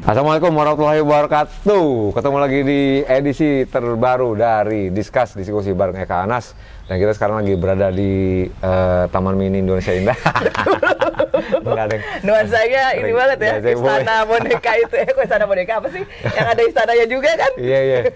Assalamualaikum warahmatullahi wabarakatuh. Ketemu lagi di edisi terbaru dari diskusi bareng Eka Anas. Dan kita sekarang lagi berada di Taman Mini Indonesia Indah. Nuansanya ini banget ya, istana boneka itu. Kok istana boneka apa sih? Yang ada istananya juga kan? Iya.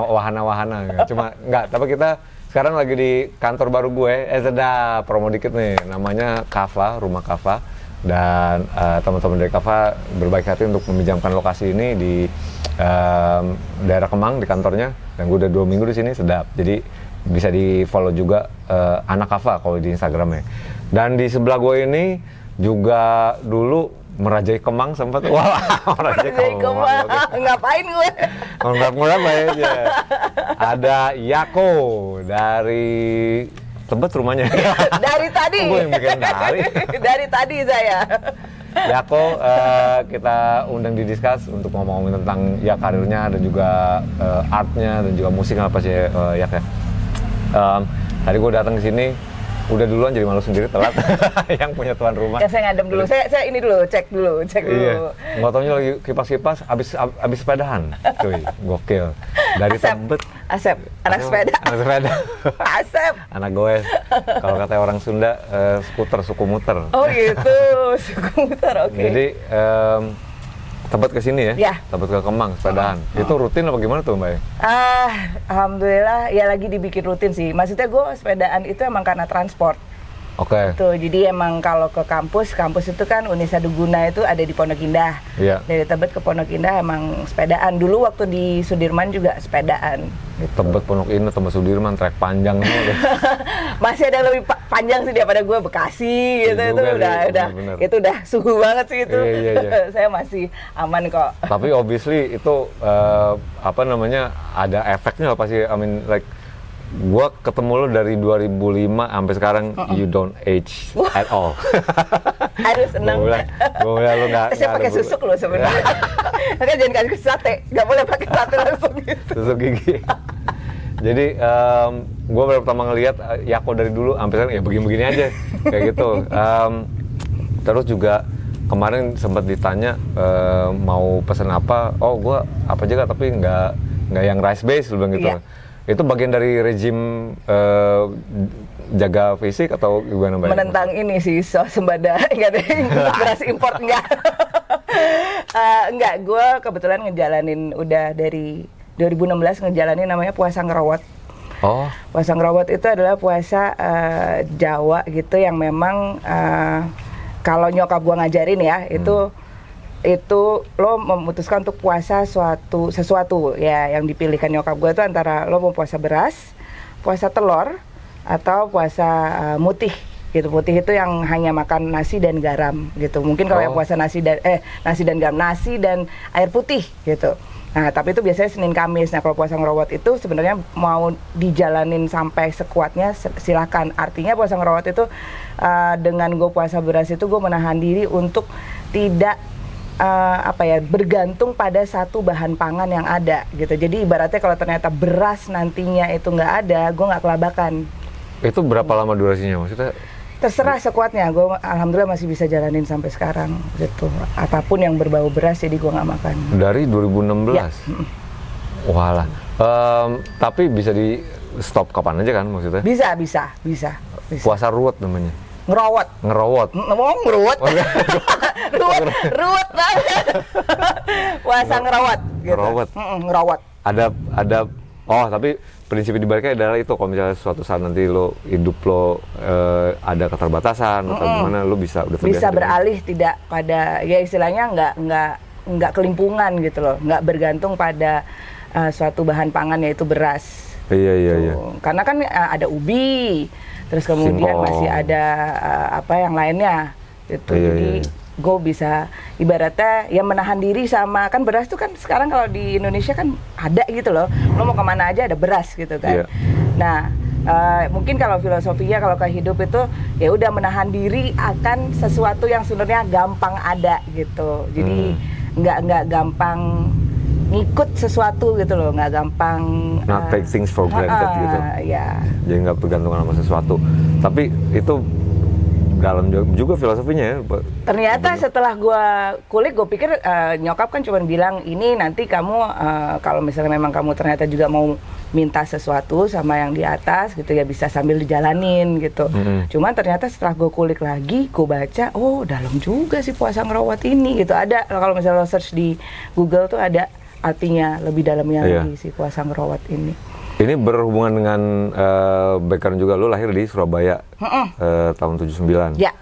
Wahana-wahana. Cuma enggak, tapi kita sekarang lagi di kantor baru gue. Sedap promo dikit nih. Namanya Kava, Rumah Kava. Dan teman-teman dari Kava berbaik hati untuk meminjamkan lokasi ini di daerah Kemang di kantornya. Dan gue udah 2 minggu di sini, sedap. Jadi bisa di follow juga anak Kava kalau di Instagramnya. Dan di sebelah gue ini juga dulu merajai Kemang sempat. Wah, merajai Kemang. Ngapain gue? Ngurap aja. Ada Yako dari Tebet rumahnya. Dari tadi. Gue yang bikin dari. Dari tadi saya. Yako kita undang di Discuss untuk ngomongin tentang ya karirnya dan juga artnya dan juga musik apa sih Yak ya. Tadi gue datang ke sini udah duluan jadi malu sendiri telat. Yang punya tuan rumah. Ya saya ngadem dulu. Saya ini dulu cek dulu. Iya. Nggak taunya lagi kipas-kipas abis sepedahan. Cuy, gokil. Dari Tebet. Asep, anak sepeda. Anak sepeda. Asep. Anak goes. Kalau kata orang Sunda, skuter suku muter. Oh gitu, suku muter, oke. Jadi Tebet ke sini ya? Ya. Tebet ke Kemang, sepedahan. Itu rutin apa gimana tuh Mbak? Alhamdulillah ya lagi dibikin rutin sih. Maksudnya gue sepedaan itu emang karena transport. Oke. Tuh, jadi emang kalau ke kampus itu kan Unesa Duguna itu ada di Pondok Indah. Iya. Dari Tebet ke Pondok Indah emang sepedaan. Dulu waktu di Sudirman juga sepedaan. Gitu. Tebet, Pondok Indah, Tebet Sudirman, trek panjang semua. Masih ada lebih panjang sih daripada gue Bekasi gitu. Ya itu sih, bener. Itu udah suhu banget sih itu. Iya. Saya masih aman kok. Tapi obviously itu ada efeknya pasti. I mean like gua ketemu lo dari 2005 sampai sekarang you don't age at all. Harus seneng. Gua bilang lu nggak. Saya pakai susuk lo sebenarnya. Makanya jangan kasih sate, nggak boleh pakai sate langsung gitu. Susuk gigi. Jadi gua baru pertama ngelihat Yako dari dulu sampai sekarang ya begini-begini aja kayak gitu. Terus juga kemarin sempat ditanya mau pesan apa. Oh gua apa aja tapi nggak yang rice base lu bilang gitu. Iya. Itu bagian dari rezim jaga fisik atau gimana Mbak? Menentang ini sih swasembada, enggak deh, beras import enggak. Enggak, gue kebetulan ngejalanin udah dari 2016 ngejalanin namanya puasa ngerawat. Oh. Puasa ngerawat itu adalah puasa Jawa gitu yang memang kalau nyokap gue ngajarin ya, itu lo memutuskan untuk puasa sesuatu ya yang dipilihkan nyokap gue itu antara lo mau puasa beras, puasa telur atau puasa mutih gitu. Mutih itu yang hanya makan nasi dan garam gitu. Mungkin kalau yang puasa nasi dan garam, nasi dan air putih gitu. Nah, tapi itu biasanya Senin Kamis. Nah, kalau puasa ngerawat itu sebenarnya mau dijalanin sampai sekuatnya silakan. Artinya puasa ngerawat itu dengan gue puasa beras itu gue menahan diri untuk tidak bergantung pada satu bahan pangan yang ada gitu. Jadi ibaratnya kalau ternyata beras nantinya itu nggak ada, gue nggak kelabakan. Itu berapa lama durasinya maksudnya? Terserah sekuatnya. Gue alhamdulillah masih bisa jalanin sampai sekarang gitu. Apapun yang berbau beras jadi gue nggak makan. Dari 2016? Ya. Walah. Tapi bisa di stop kapan aja kan maksudnya? Bisa. Puasa ruwet namanya. Ngerawat. Ngomong ngeruwet. Ruwet banget. Puasa ngerawat gitu. Ngerawat. Ada tapi prinsip di baliknya adalah itu kalau misalnya suatu saat nanti lo hidup lo ada keterbatasan atau gimana lo bisa beralih tidak pada ya istilahnya nggak kelimpungan gitu loh, nggak bergantung pada suatu bahan pangan yaitu beras. Iya. Karena kan ada ubi, terus kemudian masih ada yang lainnya gitu. Jadi gue bisa ibaratnya ya menahan diri sama kan beras tuh kan sekarang kalau di Indonesia kan ada gitu loh, lo mau kemana aja ada beras gitu kan. Nah mungkin kalau filosofinya kalau ke hidup itu ya udah menahan diri akan sesuatu yang sebenarnya gampang ada gitu. Jadi nggak gampang ngikut sesuatu gitu loh, nggak gampang not take things for granted gitu. Ya. Jadi nggak bergantung sama sesuatu. Tapi itu dalam juga filosofinya ya. Ternyata setelah gue kulik, gue pikir nyokap kan cuma bilang ini nanti kamu kalau misalnya memang kamu ternyata juga mau minta sesuatu sama yang di atas gitu ya bisa sambil dijalanin gitu. Cuman ternyata setelah gue kulik lagi, gue baca, oh dalam juga sih puasa ngerawat ini gitu. Ada kalau misalnya lo search di Google tuh ada artinya lebih dalamnya lagi si puasa ngerawat ini. Ini berhubungan dengan background juga, lu lahir di Surabaya tahun 79. Ya.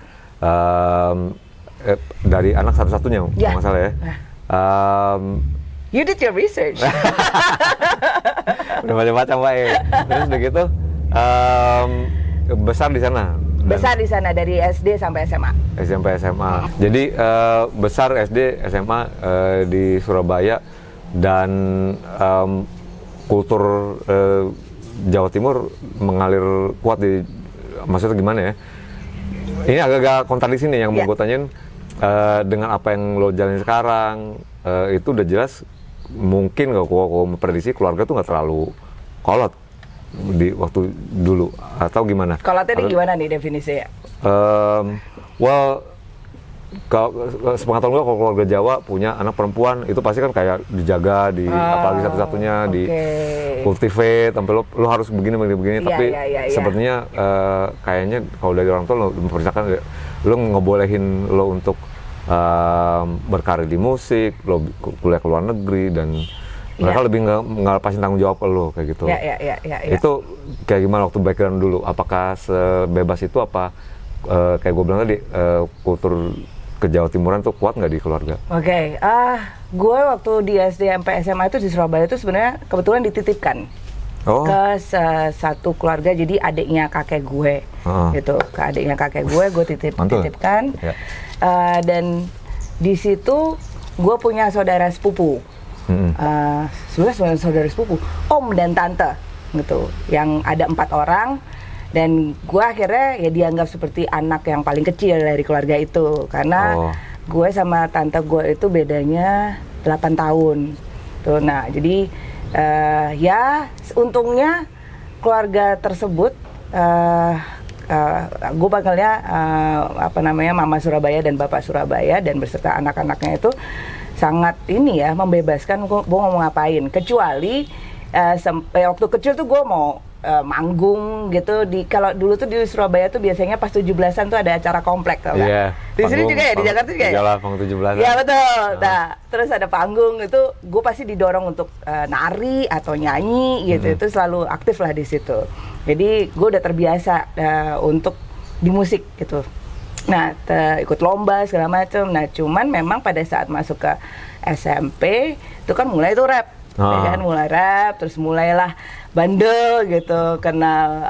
Dari anak satu-satunya, kalau nggak salah ya. You did your research. Udah macam-macam Pak ya. Terus begitu besar di sana. Besar di sana dari SD sampai SMA. SMP SMA. Jadi besar SD SMA di Surabaya dan kultur Jawa Timur mengalir kuat di, maksudnya gimana ya? Ini agak-agak kontradiksi nih yang mau gue tanyain dengan apa yang lo jalanin sekarang, itu udah jelas mungkin kalau memprediksi keluarga tuh nggak terlalu kolot di waktu dulu atau gimana? Kolotnya gimana nih definisinya? Well, sepengetahuan gue kalau keluarga Jawa punya anak perempuan itu pasti kan kayak dijaga di apalagi satu-satunya di cultivate sampai lo harus begini tapi sepertinya kayaknya kalau dari orang tua lo mempercayakan lo ngebolehin lo untuk berkarir di musik, lo kuliah ke luar negeri dan mereka lebih ngelepasin tanggung jawab lo kayak gitu. Itu kayak gimana waktu background dulu? Apakah sebebas itu apa kayak gue bilang tadi kultur ke Jawa Timuran tuh kuat nggak di keluarga? Gue waktu di SD sampai SMA itu di Surabaya itu sebenarnya kebetulan dititipkan ke satu keluarga, jadi adiknya kakek gue gitu, ke adiknya kakek gue titipkan dan di situ gue punya saudara sepupu, sebenarnya saudara sepupu, om dan tante gitu, yang ada 4 orang. Dan gue akhirnya ya dianggap seperti anak yang paling kecil dari keluarga itu karena gue sama tante gue itu bedanya 8 tahun tuh. Nah jadi ya untungnya keluarga tersebut gue panggilnya Mama Surabaya dan Bapak Surabaya dan beserta anak-anaknya itu sangat ini ya membebaskan gue mau ngapain, kecuali waktu kecil tuh gue mau manggung gitu kalau dulu tuh di Surabaya tuh biasanya pas 17-an tuh ada acara komplek tau gak? Di sini juga ya, di Jakarta juga ya? Iyalah, panggung 17-an. Iya betul. Nah, terus ada panggung itu gue pasti didorong untuk nari atau nyanyi gitu. Itu selalu aktif lah di situ. Jadi gue udah terbiasa untuk di musik gitu. Nah, ikut lomba segala macam. Nah, cuman memang pada saat masuk ke SMP itu kan mulai tuh rap. Ya kan, mulai rap, terus mulailah bandel gitu, kenal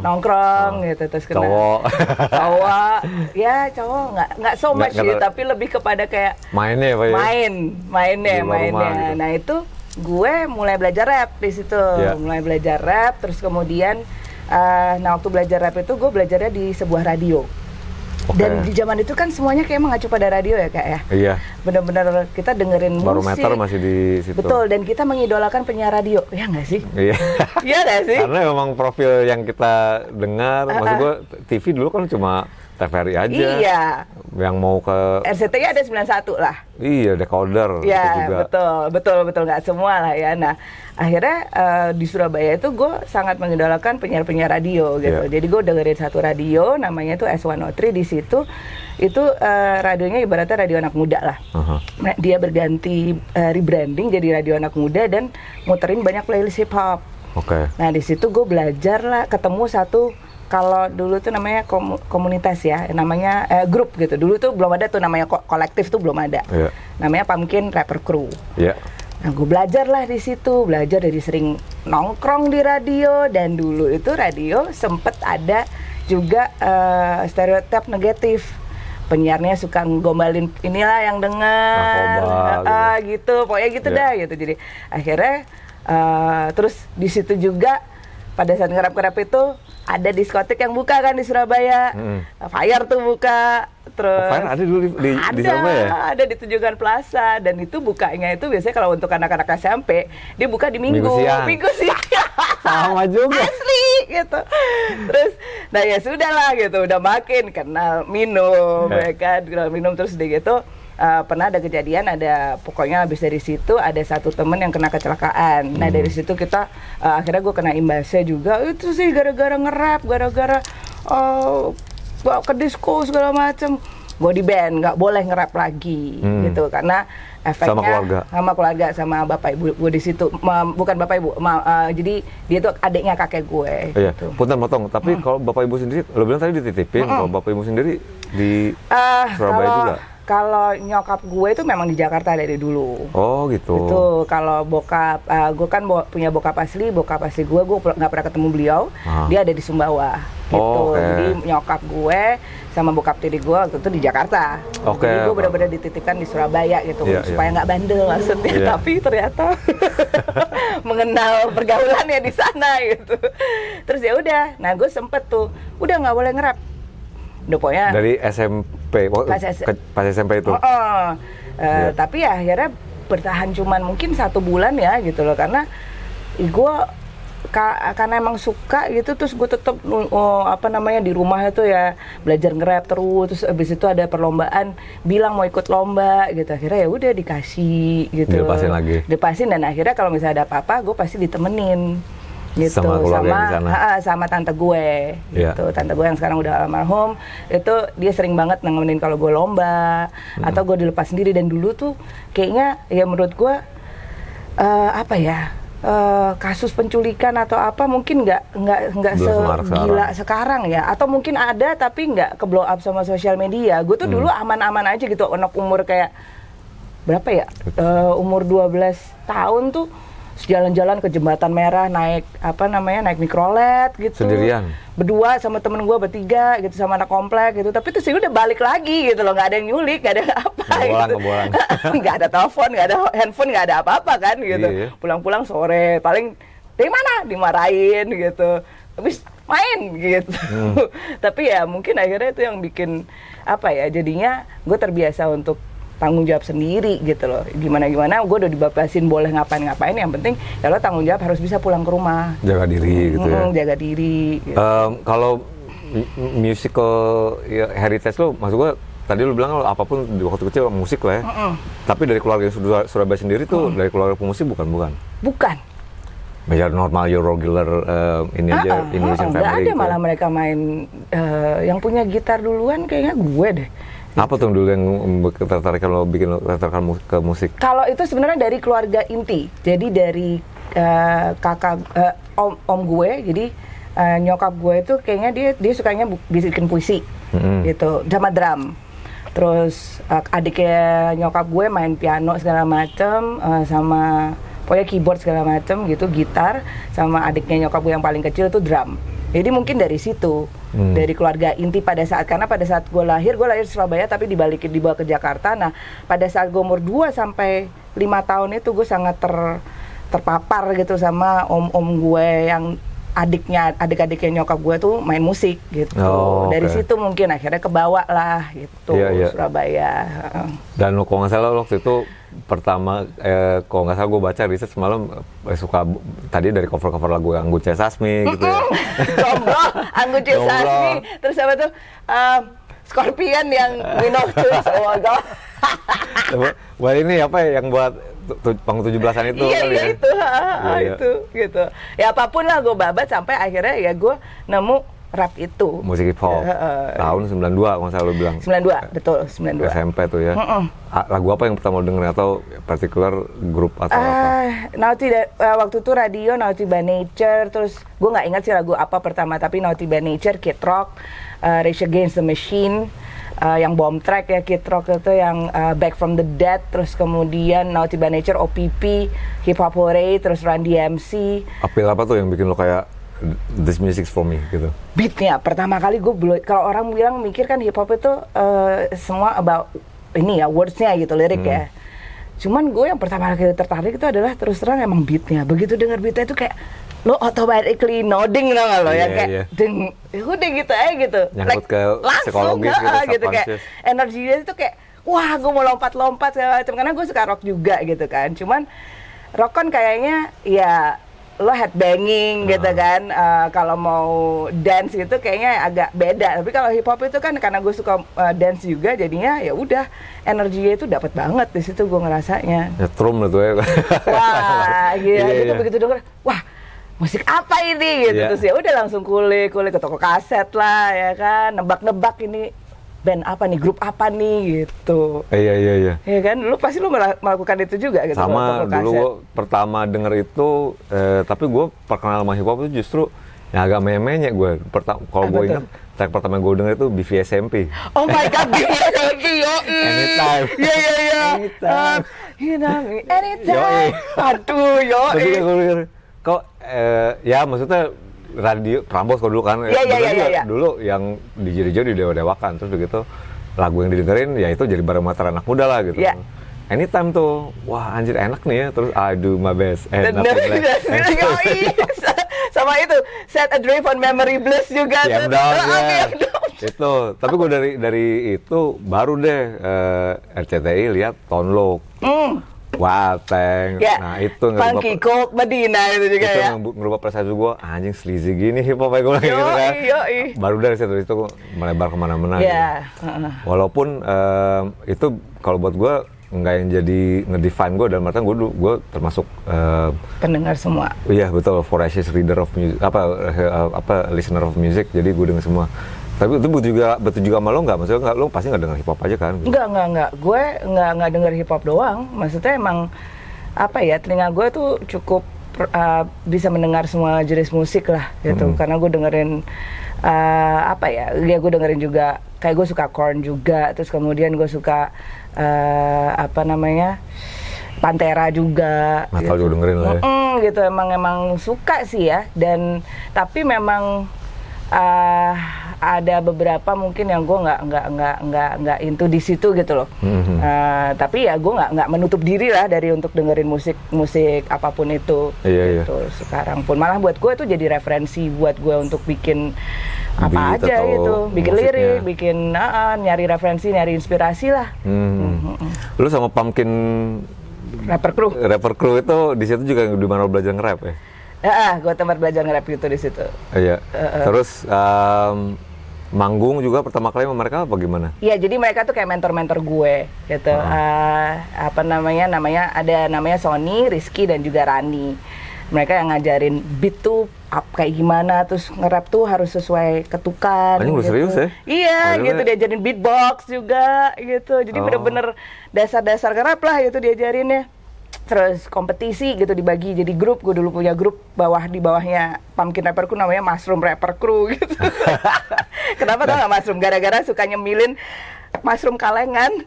nongkrong gitu, terus kenal cowok, ya cowok nggak so much sih, tapi lebih kepada kayak mainnya. Gitu. Nah itu gue mulai belajar rap di situ, mulai belajar rap, terus kemudian waktu belajar rap itu gue belajarnya di sebuah radio. Dan di zaman itu kan semuanya kayak mengacu pada radio ya Kak ya. Iya. Benar-benar kita dengerin Barometer musik. Masih di situ. Betul, dan kita mengidolakan penyiar radio. Ya nggak sih? Iya. Iya nggak sih? Karena memang profil yang kita dengar, maksud gue TV dulu kan cuma TVRI aja. Iya. Yang mau ke RCTI ada 91 lah. Iya, decoder. Iya, juga. betul nggak semua lah ya. Nah, akhirnya di Surabaya itu gue sangat mengidolakan penyiar-penyiar radio gitu. Jadi gue dengerin satu radio, namanya itu S103 di situ. Itu radionya ibaratnya radio anak muda lah. Nah, dia berganti rebranding jadi radio anak muda dan muterin banyak playlist hip hop. Nah, di situ gue belajar lah, ketemu satu. Kalau dulu tuh namanya komunitas ya, namanya grup gitu. Dulu tuh belum ada tuh namanya kolektif tuh belum ada. Namanya Pumpkin Rapper Crew. Nah, gue belajar lah di situ, belajar dari sering nongkrong di radio, dan dulu itu radio sempet ada juga stereotip negatif. Penyiarnya suka ngombalin inilah yang denger, gitu, pokoknya gitu dah gitu. Jadi akhirnya terus di situ juga pada saat ngerap-ngerap itu ada diskotik yang buka kan di Surabaya. Fire tuh buka. Terus Fire ada dulu di Surabaya? Ada di Tunjungan Plaza, dan itu bukanya itu biasanya kalau untuk anak-anak SMP dia buka di Minggu siang. Sama juga. Asli gitu. Terus Nah ya sudah lah gitu, udah makin kenal minum, ya kan, kenal minum terus udah gitu. Pernah ada kejadian, pokoknya habis dari situ ada satu temen yang kena kecelakaan. Nah dari situ kita akhirnya gue kena imbasnya juga. Itu sih gara-gara nge-rap, gara-gara ke disco segala macem. Gue di band, nggak boleh nge-rap lagi gitu karena efeknya sama keluarga sama bapak ibu gue di situ. Bukan bapak ibu, jadi dia tuh adiknya kakek gue. Iya. Gitu. Punten motong. Tapi kalau bapak ibu sendiri, lo bilang tadi dititipin. Kalau bapak ibu sendiri di Surabaya juga. Kalau nyokap gue itu memang di Jakarta dari dulu. Oh gitu. Itu kalau bokap, gue kan punya bokap asli gue nggak pernah ketemu beliau. Dia ada di Sumbawa. Gitu. Jadi nyokap gue sama bokap tiri gue waktu itu di Jakarta. Jadi gue benar-benar dititipkan di Surabaya gitu, supaya nggak bandel maksudnya. Tapi ternyata mengenal pergaulannya di sana gitu. Terus ya udah, nah gue sempet tuh, udah nggak boleh nge-rap. Udah pokoknya dari SMP, pas SMP itu. Tapi ya akhirnya bertahan cuman mungkin 1 bulan ya gitu loh, karena gue karena emang suka gitu, terus gue tetap di rumah itu ya belajar nge-rap terus abis itu ada perlombaan, bilang mau ikut lomba gitu, akhirnya ya udah dikasih gitu, dilepasin dan akhirnya kalau misalnya ada apa-apa gue pasti ditemenin gitu sama tante gue gitu. Tante gue yang sekarang udah almarhum itu dia sering banget nemenin kalau gue lomba atau gue dilepas sendiri. Dan dulu tuh kayaknya ya menurut gue kasus penculikan atau apa mungkin nggak segila sekarang ya, atau mungkin ada tapi nggak ke blow up sama sosial media. Gue tuh dulu aman-aman aja gitu, anak umur kayak berapa ya, umur 12 tahun tuh jalan-jalan ke Jembatan Merah naik mikrolet gitu, sendirian berdua sama temen gue bertiga gitu, sama anak komplek gitu. Tapi terus udah balik lagi gitu loh, nggak ada yang nyulik, nggak ada apa gitu, nggak ada telepon, nggak ada handphone, nggak ada apa-apa kan gitu. Pulang-pulang sore paling dari mana dimarahin gitu, habis main gitu. Tapi ya mungkin akhirnya itu yang bikin jadinya gue terbiasa untuk tanggung jawab sendiri gitu loh. Gimana gue udah dibebasin boleh ngapain-ngapain, yang penting ya lo tanggung jawab, harus bisa pulang ke rumah, jaga diri gitu ya. Jaga diri gitu. Kalau musical heritage lo, maksud gue tadi lo bilang apapun di waktu kecil musik lah ya. Tapi dari keluarga Surabaya sendiri tuh dari keluarga pemusik bukan Major normal regular ini aja Indonesian family. Nggak ada gitu. Malah mereka main yang punya gitar duluan kayaknya gue deh. Apa tuh dulu yang tertarik kalau bikin tertarik ke musik? Kalau itu sebenarnya dari keluarga inti. Jadi dari kakak om gue. Jadi nyokap gue itu kayaknya dia sukanya bikin puisi gitu, sama drum. Terus adiknya nyokap gue main piano segala macem, sama pokoknya keyboard segala macem gitu, gitar. Sama adiknya nyokap gue yang paling kecil itu drum. Jadi mungkin dari situ, dari keluarga inti karena pada saat gue lahir di Surabaya tapi dibawa ke Jakarta. Nah pada saat gue umur 2 sampai 5 tahun itu gue sangat terpapar gitu sama om gue yang adik-adiknya nyokap gue tuh main musik gitu. Dari situ mungkin akhirnya kebawa lah gitu, Surabaya. Dan kalau nggak salah waktu itu pertama, kalau nggak salah gue baca riset semalam, suka tadi dari cover-cover lagu Anggun C. Sasmi gitu ya. Jomblo, Anggun C. Sasmi. Terus apa tuh, Scorpion yang Win of Choice. Oh my God. Wah ini apa ya yang buat panggung 17-an itu? Itu gitu. Ya apapun lah gue babat sampai akhirnya ya gue nemu rap itu. Musik hip hop. Tahun 92 kalau salah lu bilang. 92, betul, 92. SMP tuh ya. Lagu apa yang pertama lu dengerin atau particular grup atau apa? Waktu itu radio Naughty by Nature, terus gue nggak ingat sih lagu apa pertama, tapi Naughty by Nature, Kid Rock, Rage Against the Machine, yang bomb track ya Kid Rock itu, yang Back from the Dead, terus kemudian Naughty by Nature, OPP, Hip Hop Hooray, terus Run DMC. Apel apa tuh yang bikin lo kayak this music's for me gitu? Beatnya pertama kali gue kalau orang bilang mikir kan hip hop itu semua about ini ya, wordsnya gitu, lirik ya. Cuman gue yang pertama kali tertarik itu adalah terus terang emang beatnya. Begitu denger beatnya itu kayak lo automatically nodding, tau gak lo, yang kayak deng, udah gitu aja gitu, nyangkut ke psikologis gitu, kayak energinya itu kayak wah gue mau lompat-lompat segala macam, karena gue suka rock juga gitu kan. Cuman rock kan kayaknya ya lo headbanging gitu kan, kalau mau dance gitu kayaknya agak beda. Tapi kalau hip hop itu kan karena gue suka dance juga, jadinya ya udah energinya itu dapat banget di situ gue ngerasanya. Nyetrum itu ya. Wah, gitu, Iya. begitu denger, wah musik apa ini gitu, Iya. terus ya udah langsung kulik ke toko kaset lah ya kan, nebak-nebak ini band apa nih, grup apa nih gitu. Iya. Ya kan, lu pasti melakukan itu juga gitu. Sama toko dulu kaset. gue pertama denger itu, tapi gue perkenal sama hip hop itu justru yang agak menye gue. Kalau Apa gue tuh? ingat, track pertama gue denger itu BVSMP. Oh my god, BVSMP, yoi. Anytime. Iya. Anytime. You know me, anytime. Yoi. Aduh, Tapi yoi. gue pikir, kok ya maksudnya radio Prambors kalau dulu kan, Iya, bener juga iya. dulu yang DJ di dewa-dewakan, terus begitu lagu yang didengerin ya itu jadi barometer anak muda lah gitu. Iya. Anytime tuh, wah anjir enak nih ya, terus I do my best. Bener, Nothing less. yoi. Sama itu, Set a Drive on Memory Bliss juga. Yang tuh. down Oh, ya. yang down. Itu, tapi gue dari itu baru deh RCTI lihat Tonlo, Wateng. Ya, Nah itu Funky Cold Medina itu juga itu ya. ngerubah persepsi gue, anjing sleazy gini hip hop kayak gue gitu kan. Yoi. Baru dari situ itu melebar kemana-mana. Ya. Gitu. Walaupun itu kalau buat gue nggak yang jadi ngedefine gue, dalam artian gue termasuk Pendengar semua. iya betul, voracious reader of music, apa listener of music, jadi gue denger semua. Tapi itu betul juga sama lo nggak? Maksudnya lo pasti nggak denger hip hop aja kan? Enggak. Gue nggak denger hip hop doang. Maksudnya emang apa ya, telinga gue tuh cukup bisa mendengar semua jenis musik lah gitu. Karena gue dengerin apa ya gue dengerin juga, kayak gue suka Korn juga. Terus kemudian gue suka apa namanya, Pantera juga. Metal gitu. juga dengerin lah ya. Gitu, emang suka sih ya. Dan tapi memang ada beberapa mungkin yang gue nggak into di situ gitu loh. Tapi ya gue nggak menutup diri lah dari untuk dengerin musik apapun itu. Iya. Gitu. Sekarang pun malah buat gue itu jadi referensi buat gue untuk bikin apa Beat aja atau gitu, bikin musiknya. lirik, bikin nyari referensi, nyari inspirasi lah. Lu sama Pumpkin Rapper Crew. itu di situ juga di mana lo belajar nge-rap ya? Gue tempat belajar nge-rap gitu di situ. Iya. Terus manggung juga pertama kali sama mereka apa gimana? Iya, jadi mereka tuh kayak mentor-mentor gue gitu. Apa namanya ada namanya Sony, Rizky dan juga Rani. Mereka yang ngajarin beat tuh kayak gimana, terus nge-rap tuh harus sesuai ketukan. Anjing, udah serius ya? Iya, Maksudnya- gitu, diajarin beatbox juga gitu. Jadi bener-bener dasar-dasar nge-rap lah itu diajarinnya. Terus kompetisi gitu, dibagi jadi grup. Gue dulu punya grup di bawahnya Pumpkin Rapper Crew, namanya Mushroom Rapper Crew gitu. Kenapa tau gak Mushroom? Gara-gara suka nyemilin mushroom kalengan.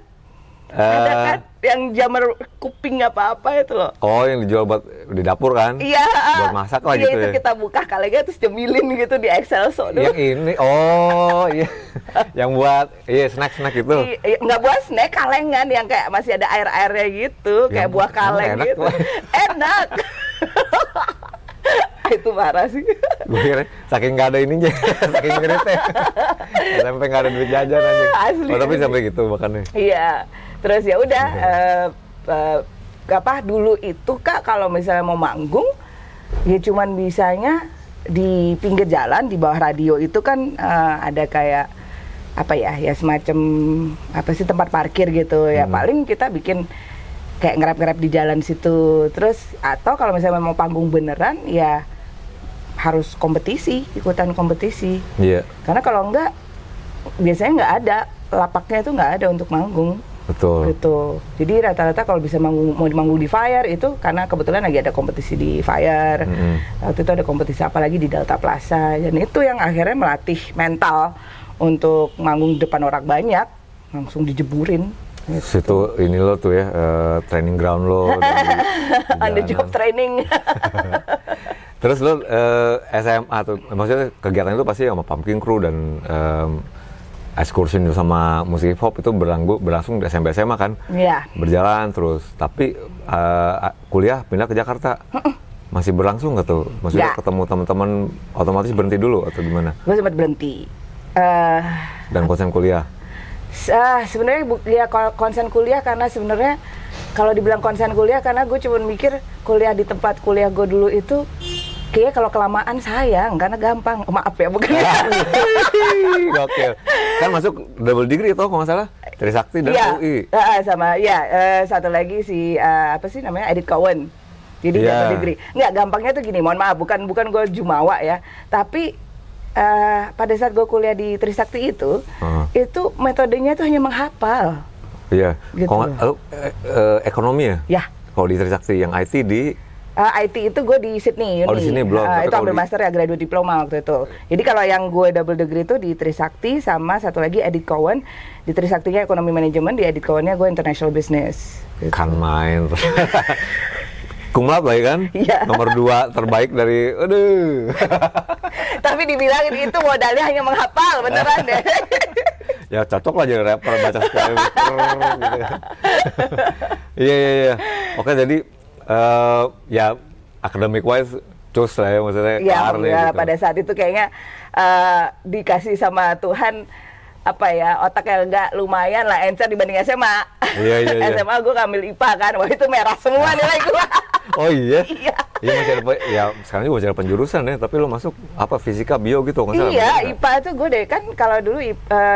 Ada kan yang jamur kuping apa-apa itu loh. Oh, yang dijual buat di dapur kan? Iya. Buat masak lah iya, gitu itu ya? kita buka kalengan terus nyemilin gitu di Excelso dulu. Yang ini, oh iya. Yang buat, snack-snack itu. Nggak buat snack, kalengan yang kayak masih ada air-airnya gitu, kayak buah kaleng enak gitu. tuh. Enak. Itu parah sih. Gue kira saking nggak ada ininya, saking ngeritnya. Sampai nggak ada duit jajan aja. Asli. Oh, tapi sampai gitu makanya. Iya. Terus ya udah dulu itu Kak, kalau misalnya mau manggung ya cuman bisanya di pinggir jalan di bawah radio itu kan ada kayak apa ya semacam apa sih, tempat parkir gitu ya. Paling kita bikin kayak nge-rap di jalan situ. Terus atau kalau misalnya mau panggung beneran ya harus ikutan kompetisi. Iya. Karena kalau enggak biasanya nggak ada lapaknya, itu nggak ada untuk manggung. Betul. Gitu. Jadi rata-rata kalau bisa mau manggung di Fire itu karena kebetulan lagi ada kompetisi di Fire. Waktu itu ada kompetisi apalagi di Delta Plaza, dan itu yang akhirnya melatih mental untuk manggung depan orang banyak, langsung dijeburin. Situ ini lo tuh ya, training ground lo. On the job training. Terus lo SMA tuh, maksudnya kegiatan itu pasti sama Pumpkin Crew dan excursion sama musik hip hop itu berlangsung di SMP SMA kan? Iya. Berjalan terus, tapi kuliah pindah ke Jakarta. Masih berlangsung nggak tuh? Maksudnya Nggak. ketemu teman-teman otomatis berhenti dulu atau gimana? Gue sempat berhenti. Dan konsen kuliah? Sebenarnya konsen kuliah karena sebenarnya kalau dibilang konsen kuliah karena gue cuma mikir kuliah di tempat kuliah gue dulu itu kayaknya kalau kelamaan sayang karena gampang. Maaf ya, bukan. Gokil. Kan masuk double degree itu kalau nggak salah. Trisakti dan Iya, UI. sama satu lagi si apa sih namanya, Edith Cowan. Jadi Iya. double degree. Nggak, gampangnya tuh gini, mohon maaf, bukan gue jumawa ya, tapi pada saat gue kuliah di Trisakti itu metodenya tuh hanya menghafal. Iya. Gitu. Kalau nggak, ekonomi ya? Ya. Kalau di Trisakti, yang IT di IT itu gue di Sydney Uni. Oh, di sini belum. Tapi Itu kalau ambil di- master ya, graduate diploma waktu itu. Jadi kalau yang gue double degree itu di Trisakti, sama satu lagi Edith Cowan. Di Trisaktinya ekonomi manajemen, di Edith Cowan-nya gue international business. Gitu. kan main. Cum laude lah ya kan? Iya. Nomor 2 terbaik dari, aduh. Tapi dibilangin itu modalnya hanya menghafal, beneran deh. Ya cocok lah jadi rapper, baca sekali. Gitu. Iya. Oke, jadi ya academic wise cus lah ya, maksudnya Iya, kelar nih, ya, gitu. pada saat itu kayaknya dikasih sama Tuhan apa ya, otak yang enggak lumayan lah encer dibanding SMA. Iya. SMA gue ngambil IPA kan, wah itu merah semua nilai gue. Oh iya? Iya. Iya masih ada, ya sekarang juga masih ada penjurusan ya, tapi lo masuk apa, fisika, bio gitu nggak salah? Iya, bener nggak? IPA itu gue deh kan kalau dulu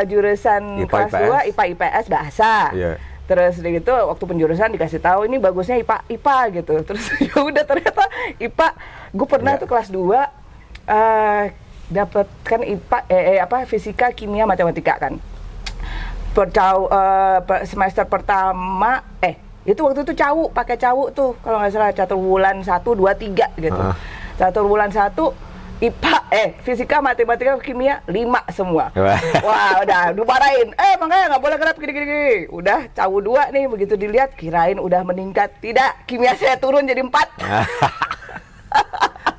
jurusan IPA, kelas 2 IPA IPS bahasa. Iya. Terus udah gitu waktu penjurusan dikasih tahu ini bagusnya IPA gitu. Terus ya udah ternyata IPA gue pernah Iya. tuh kelas 2 dapat kan IPA fisika, kimia, matematika kan. Semester pertama itu waktu itu pakai cawu tuh kalau nggak salah catur bulan 1 2 3 gitu. Catur bulan 1 IPA, fisika, matematika, kimia 5 semua. Wah, udah dimarahin. Makanya nggak boleh kerap gini. Udah cawu 2 nih, begitu dilihat kirain udah meningkat. Tidak, kimia saya turun jadi 4.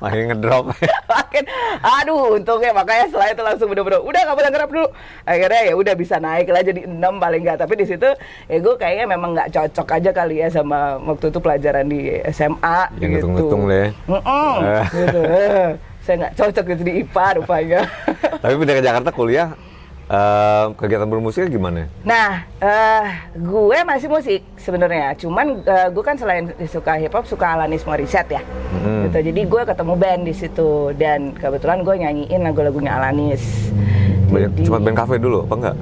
Makin ngedrop. Makin, aduh, untungnya makanya setelah itu langsung bener-bener udah nggak boleh ngerap dulu. Akhirnya ya udah bisa naik lah jadi 6 paling nggak. Tapi di situ ya gue kayaknya memang nggak cocok aja kali ya sama waktu itu pelajaran di SMA Yang gitu. ngitung-ngitung deh. Gitu. Saya nggak cocok gitu di IPA rupanya. Tapi pindah ke Jakarta kuliah, kegiatan bermusiknya gimana? Nah, gue masih musik sebenarnya. Cuman gue kan selain suka hip hop, suka Alanis Morissette ya. Gitu. Jadi gue ketemu band di situ dan kebetulan gue nyanyiin lagu-lagunya Alanis. Cuma band cafe dulu apa enggak?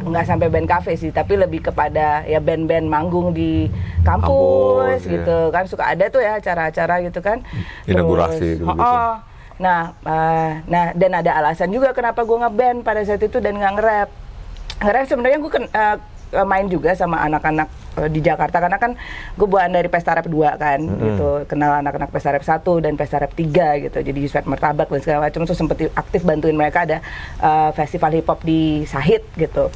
Enggak sampai band cafe sih, tapi lebih kepada ya band-band manggung di kampus Iya. gitu kan, suka ada tuh ya acara-acara gitu kan. Inaugurasi gitu. Nah, dan ada alasan juga kenapa gue ngeband pada saat itu dan nggak nge-rap. Nge-rap sebenarnya gue main juga sama anak-anak di Jakarta karena kan gue buan dari Pesta Rap 2 kan gitu, kenal anak-anak Pesta Rap 1 dan Pesta Rap 3 gitu, jadi Yusuf Martabak dan segala macam, terus sempet aktif bantuin mereka ada festival hip hop di Sahid gitu.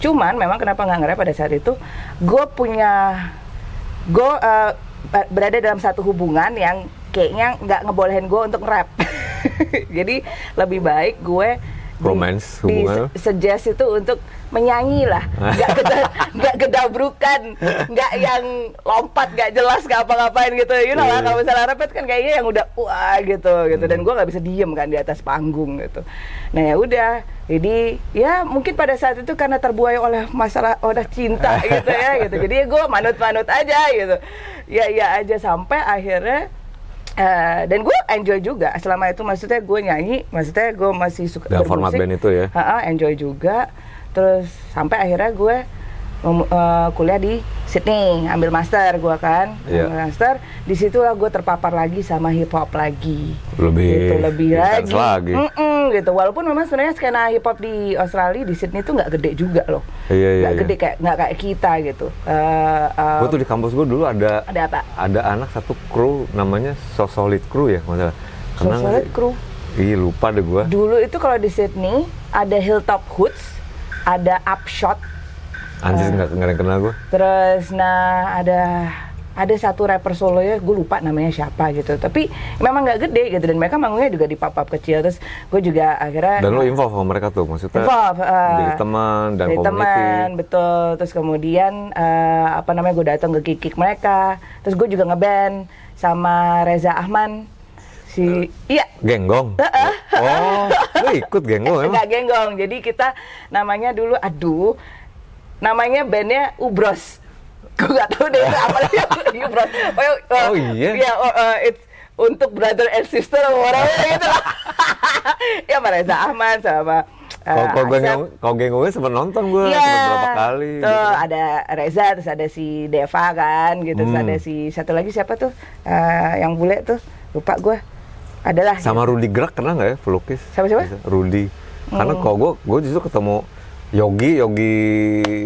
Cuman memang kenapa nggak nge-rap pada saat itu, gue berada dalam satu hubungan yang kayaknya nggak ngebolehin gue untuk nge-rap. Jadi lebih baik gue Romance hubungan. suggest itu untuk menyanyi lah, nggak gedabrukan, nggak yang lompat, nggak jelas, nggak apa-ngapain gitu, you know lah. Kalau misalnya rapet kan kayaknya yang udah wah gitu, dan gue nggak bisa diem kan di atas panggung gitu. Nah ya udah, jadi ya mungkin pada saat itu karena terbuai oleh masalah cinta gitu ya gitu, jadi gue manut-manut aja gitu, ya aja sampai akhirnya. Dan gue enjoy juga selama itu, maksudnya gue nyanyi, maksudnya gue masih suka dalam bermusik, format band itu ya. Enjoy juga, terus sampai akhirnya gue kuliah di Sydney, ambil master gue kan, ambil master, disitulah gue terpapar lagi sama hip hop lagi, lebih intens lagi. Gitu. Walaupun memang sebenarnya skena hip hop di Australia, di Sydney itu nggak gede juga loh, nggak gede nggak kayak kita gitu. Gue tuh di kampus gue dulu ada apa? Ada anak satu kru namanya So Solid Crew ya, masalah. So Solid Crew. Iya lupa deh gue. Dulu itu kalau di Sydney ada Hilltop Hoods, ada Upshot. Anjir nggak ada yang kenal gue. Terus ada satu rapper solo ya, gue lupa namanya siapa gitu. Tapi memang nggak gede gitu, dan mereka manggungnya juga di pub-pub kecil. Terus gue juga akhirnya. Dan lo involve sama mereka tuh, maksudnya? Jadi teman dan jadi community. teman, betul. Terus kemudian gue datang ke gig mereka. Terus gue juga ngeband sama Reza Ahman. Iya. Genggong? Oh, lo ikut Genggong emang? Enggak Genggong, jadi kita namanya dulu, namanya bandnya Ubros. Gue gak tahu deh itu apa lagi Ubros. Oh iya? Iya, it's untuk brother and sister orang-orang gitu lah. Ya sama Reza Ahmad sama Kalau Gengongnya sempat nonton gue, Iya, sempat berapa kali. tuh Gitu. ada Reza, terus ada si Deva kan, gitu, terus ada si satu lagi siapa tuh, yang bule tuh, lupa gue, adalah. Sama Rudy Gerak kenal nggak ya pelukis? Siapa? Rudy. Karena kalau gue justru ketemu Yogi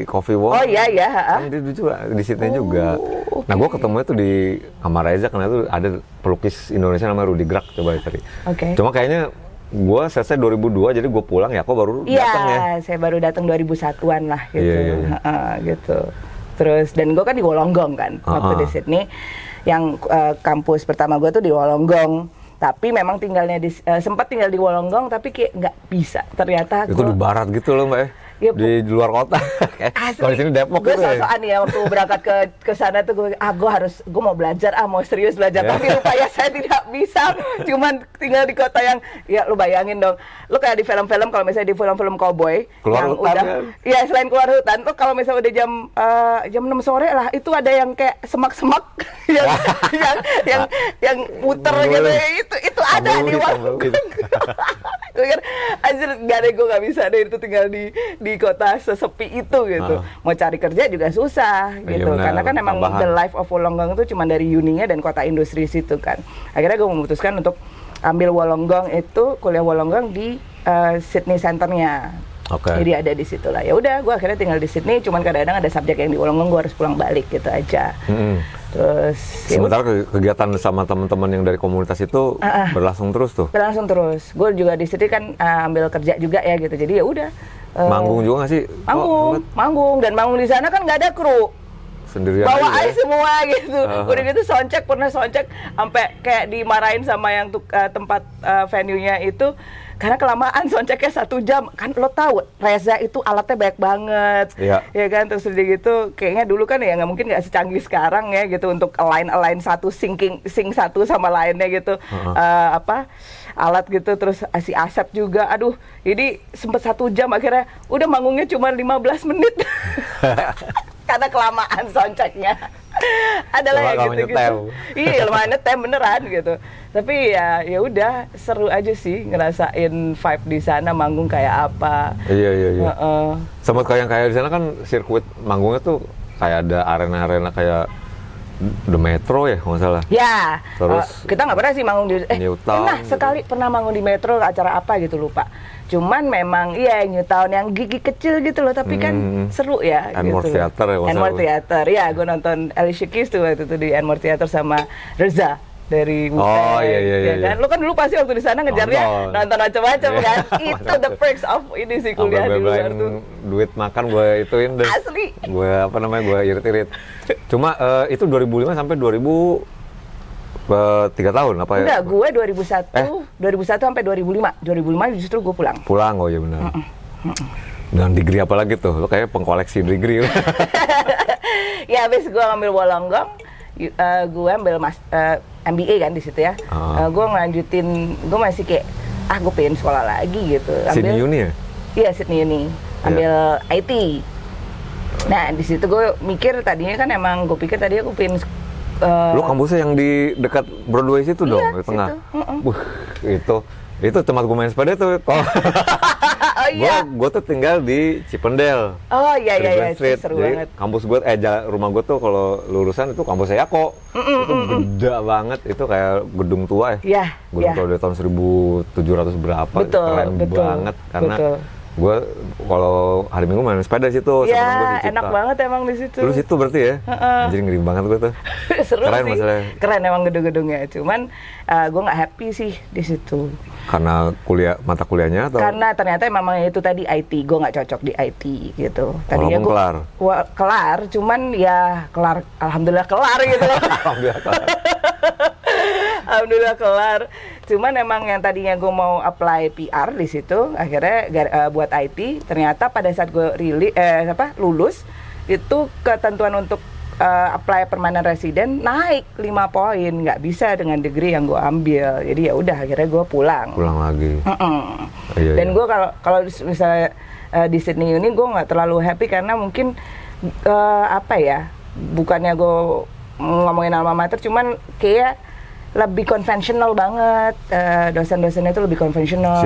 Coffee Wall. Oh iya, Kan dia juga di Sydney juga. Okay. Nah gue ketemunya tuh di sama Reza karena itu ada pelukis Indonesia namanya Rudy Gerak, coba cari. Oke. Cuma kayaknya gue selesai 2002 jadi gue pulang ya, kok baru datang ya. Iya, saya baru datang 2001-an lah gitu. Iya. Gitu. Terus dan gue kan di Wollongong kan waktu di Sydney. Yang kampus pertama gue tuh di Wollongong. Tapi memang tinggalnya sempat tinggal di Wollongong tapi kayak nggak bisa. Ternyata Itu di barat gitu loh Mbak ya. Ya, di luar kota. Kalau di sini Depok gue gitu ya. sosokan ya waktu berangkat ke sana tuh gue mau belajar mau serius belajar tapi rupanya saya tidak bisa, cuman tinggal di kota yang ya lu bayangin dong, lu kayak di film-film kalau misalnya di film-film cowboy keluar yang hutan udah kan? Iya selain keluar hutan tuh kalau misalnya udah jam 6 sore lah itu ada yang kayak semak-semak yang muter gitu itu ada di warung. Gue kan anjir gak ada, gue gak bisa deh itu tinggal di kota sesepi itu gitu. Mau cari kerja juga susah gitu. Benar, Karena kan emang tambahan. the life of Wollongong itu cuma dari uninya dan kota industri situ kan. Akhirnya gue memutuskan untuk ambil Wollongong itu, kuliah Wollongong di Sydney Centernya. Oke. Jadi ada di situ lah. Ya udah, gue akhirnya tinggal di Sydney. Cuman kadang-kadang ada subjek yang di Wollongong, gue harus pulang balik gitu aja. Terus Sementara kegiatan sama teman-teman yang dari komunitas itu berlangsung terus tuh. berlangsung terus. Gue juga di Sydney kan ambil kerja juga ya gitu. Jadi ya udah. Manggung juga nggak sih? Manggung dan manggung di sana kan nggak ada kru. Sendirian Bawa aja aja ya? semua gitu. Udah gitu pernah soundcheck sampai kayak dimarahin sama yang tempat venue-nya itu karena kelamaan soundchecknya 1 jam. Kan lo tahu Reza itu alatnya banyak banget. Iya. Ya kan, terus udah gitu kayaknya dulu kan ya nggak secanggih sekarang ya gitu untuk align satu sing satu sama lainnya gitu. Alat gitu, terus si Asep juga, aduh ini sempet 1 jam akhirnya udah manggungnya cuma 15 menit karena kelamaan soundchecknya. Adalah ya gitu-gitu. Iya lumayan nyetem beneran gitu. Tapi ya udah seru aja sih ngerasain vibe di sana manggung kayak apa. Iya. Sama kayak di sana kan sirkuit manggungnya tuh kayak ada arena-arena kayak The Metro ya, kalau nggak salah. Ya, terus kita nggak pernah sih manggung di Newtown, sekali pernah manggung di Metro, acara apa gitu lupa. Cuman memang iya Newtown yang gigi kecil gitu loh, tapi kan seru ya. Enmore gitu. Theater ya, Enmore Theater, ya gue nonton Alicia Keys tuh waktu itu di Enmore Theater sama Reza dari Oh iya. kan? Lo kan dulu pasti waktu di sana ngejarnya nonton macam-macam kan. Itu the perks of ini sih kuliah di luar tuh. Duit makan gue ituin deh. Asli. Gue gue irit-irit. Cuma itu 2005 sampai 2000 3 tahun apa ya? Enggak, gue 2001 sampai 2005. 2005 justru gue pulang. Pulang, oh iya benar. Dengan degree apa lagi tuh? Lo kayak pengkoleksi degree. Ya habis gue ngambil Wollongong, gue ambil MBA kan di situ ya. Gue ngelanjutin, gue masih kayak gue pengen sekolah lagi gitu. Sydney Uni ya? Iya Sydney Uni, ambil IT. Nah di situ gue mikir tadinya kan emang gue pikir tadinya gue pengen lu kampusnya yang di dekat Broadway situ dong, di tengah. Itu tempat gue main sepeda tuh. Oh iya. Gue tuh tinggal di Chippendale. Oh iya Street. Seru Jadi, banget. kampus gue, rumah gue tuh kalau lurusan itu kampusnya Yako. Itu gede banget, itu kayak gedung tua ya. Iya. Gedung tua dari tahun 1700 berapa. Betul, keren banget karena gue kalau hari Minggu main sepeda situ sama temen gue di Cipta. Enak banget emang di situ. Terus itu berarti ya? Jadi ngeri banget gue tuh. Seru keren sih. Masalahnya. Keren emang gedung-gedungnya. Cuman gue nggak happy sih di situ. Karena mata kuliahnya atau? Karena ternyata memang itu tadi IT, gue nggak cocok di IT gitu. Tadinya gue kelar, cuman ya kelar, alhamdulillah kelar gitu. Alhamdulillah kelar. Cuman emang yang tadinya gue mau apply PR di situ, akhirnya buat IT. Ternyata pada saat gue lulus itu ketentuan untuk apply permanent resident naik 5 poin, nggak bisa dengan degree yang gue ambil. Jadi ya udah akhirnya gue pulang lagi. Dan gue kalau misalnya di Sydney Uni gue nggak terlalu happy karena mungkin bukannya gue ngomongin alma mater, cuman kayak lebih konvensional banget, dosen-dosennya itu lebih konvensional.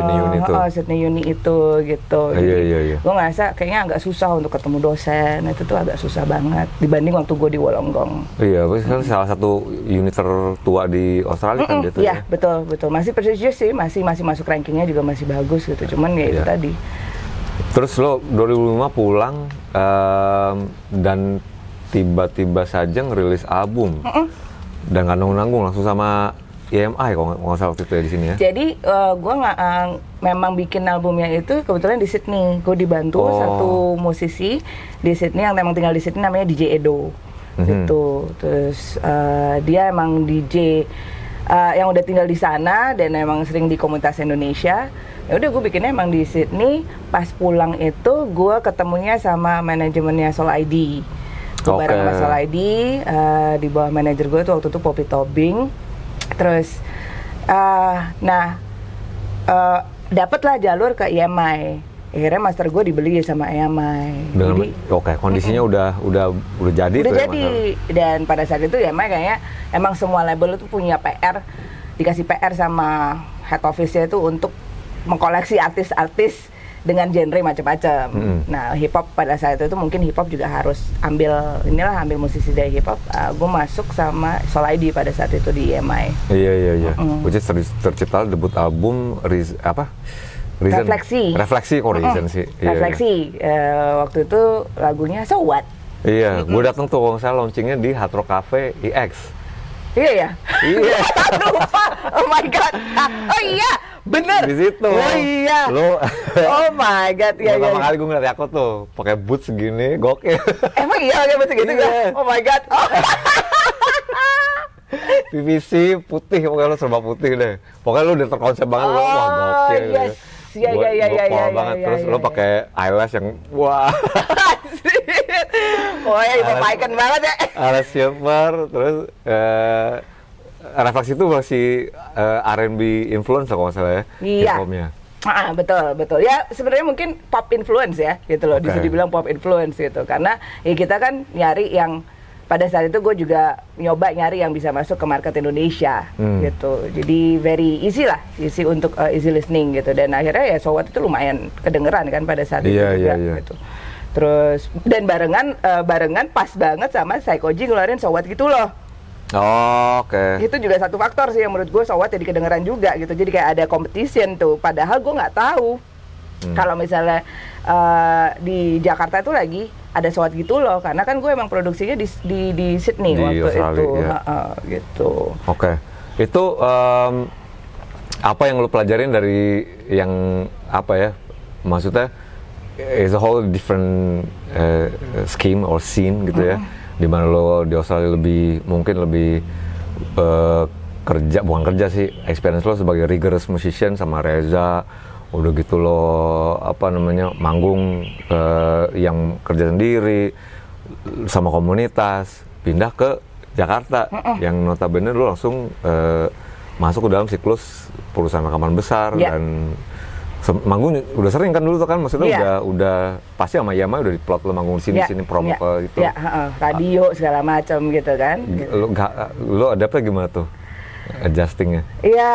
Sydney Uni itu gitu. Iya. Gue ngerasa kayaknya agak susah untuk ketemu dosen, itu tuh agak susah banget dibanding waktu gue di Wollongong. Iya, kan salah satu uni tertua di Australia kan dia tuh. Iya, betul. Masih prestigious sih, masih masuk rankingnya juga masih bagus gitu. Cuman ya itu tadi. Terus lo 2005 pulang dan tiba-tiba saja ngerilis album. Dan nggak nanggung langsung sama EMI kalau nggak salah waktu itu ya di sini ya. Jadi gue memang bikin albumnya itu kebetulan di Sydney. Gue dibantu satu musisi di Sydney yang memang tinggal di Sydney namanya DJ Edo. Gitu. Terus dia emang DJ yang udah tinggal di sana dan emang sering di komunitas Indonesia. Ya udah gue bikinnya emang di Sydney. Pas pulang itu gue ketemunya sama manajemennya Soul ID. Gue bareng sama Soul ID, di bawah manajer gue tuh waktu itu Poppy Tobing. Terus, dapatlah jalur ke EMI. Akhirnya master gue dibeli sama EMI. Jadi, kondisinya udah jadi. Udah jadi. Dan pada saat itu EMI kayaknya emang semua label itu punya PR, dikasih PR sama head office-nya itu untuk mengkoleksi artis-artis dengan genre macam-macam. Nah, hip hop pada saat itu mungkin hip hop juga harus ambil musisi dari hip hop. Gue masuk sama Soul ID pada saat itu di EMI. Iya. Which is tercipta debut album Reason. Refleksi kok Reason sih. Refleksi. Waktu itu lagunya So What. Iya, gue datang tuh kalau misalnya launchingnya di Hard Rock Cafe EX. Iya ya? Iya. Lupa. Oh my god. Oh iya, bener. Di situ. Oh iya. Oh my god. Iya. Pertama kali gue ngeliat Yako tuh pakai boots segini, gokil. Emang iya pakai boots gitu ya? Oh my god. PVC putih, pokoknya lo serba putih deh. Pokoknya lo udah terkonsep banget, lo wah gokil. Yes. Iya. Banget. Terus lo pakai eyelash yang wah. Pokoknya icon banget ya. Eyelash silver, terus Refleksi itu masih R&B influence kalau nggak salah ya. Iya. Betul. Ya sebenarnya mungkin pop influence ya, gitu loh. Bisa dibilang pop influence gitu. Karena ya kita kan nyari yang pada saat itu gue juga nyoba nyari yang bisa masuk ke market Indonesia gitu. Jadi very easy untuk easy listening gitu. Dan akhirnya ya So What itu lumayan kedengeran kan pada saat itu juga gitu. Terus dan barengan pas banget sama Psychoji ngeluarin So What gitu loh. Oke. Itu juga satu faktor sih yang menurut gue So What jadi kedengeran juga gitu. Jadi kayak ada competition tuh. Padahal gue nggak tahu kalau misalnya di Jakarta itu lagi ada So What gitu loh. Karena kan gue emang produksinya di Sydney di waktu Australia, itu. Ya. Gitu. Oke. Itu apa yang lo pelajarin dari yang apa ya? Maksudnya is a whole different scheme or scene gitu ya. Dimana lo di Australia mungkin lebih bukan kerja sih, experience lo sebagai rigorous musician sama Reza, udah gitu lo manggung yang kerja sendiri sama komunitas, pindah ke Jakarta yang notabene lo langsung masuk ke dalam siklus perusahaan rekaman besar dan manggung udah sering kan dulu tuh kan, maksudnya udah pasti sama Yama udah diplot lo manggung di sini promo ke itu. Radio segala macam gitu kan. Lo ada apa gimana tuh adjustingnya? Iya,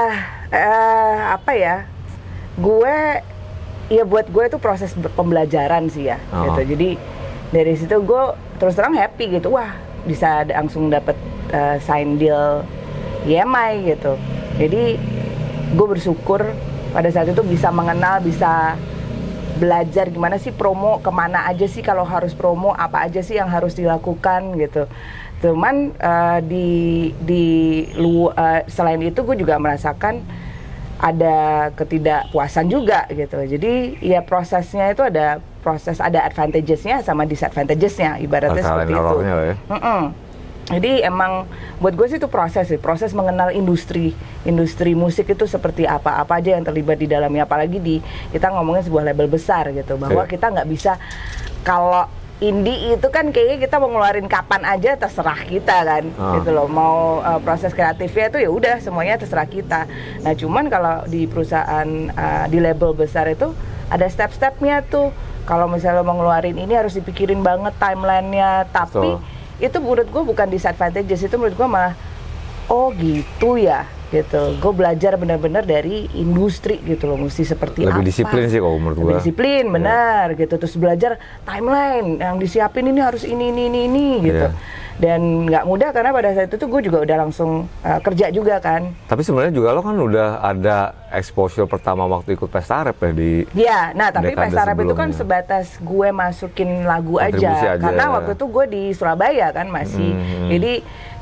buat gue itu proses pembelajaran sih ya, gitu. Jadi dari situ gue terus terang happy gitu, wah bisa langsung dapet sign deal EMI gitu. Jadi gue bersyukur pada saat itu bisa mengenal, bisa belajar gimana sih promo, kemana aja sih kalau harus promo, apa aja sih yang harus dilakukan gitu. Cuman selain itu gue juga merasakan ada ketidakpuasan juga gitu. Jadi ya prosesnya itu ada advantages-nya sama disadvantages-nya, ibaratnya seperti itu. Ya. Jadi emang buat gue sih itu proses mengenal industri musik itu seperti apa aja yang terlibat di dalamnya, apalagi kita ngomongin sebuah label besar gitu, bahwa kita nggak bisa, kalau indie itu kan kayaknya kita mau ngeluarin kapan aja terserah kita kan, gitu loh, mau proses kreatifnya itu ya udah semuanya terserah kita. Nah cuman kalau di perusahaan di label besar itu ada step-stepnya tuh, kalau misalnya mau ngeluarin ini harus dipikirin banget timelinenya, tapi itu menurut gue bukan disadvantages, itu menurut gue malah oh gitu ya, gitu. Gue belajar benar-benar dari industri gitu loh, mesti seperti Lebih apa. disiplin sih kalau menurut gue. Lebih disiplin, benar gitu. Terus belajar timeline yang disiapin ini harus ini gitu. Dan nggak mudah karena pada saat itu gue juga udah langsung kerja juga kan. Tapi sebenarnya juga lo kan udah ada exposure pertama waktu ikut pesta rap ya di. Iya, nah tapi dekade pesta rap itu kan sebelumnya. sebatas gue masukin lagu Kontribusi aja. karena waktu itu gue di Surabaya kan masih, jadi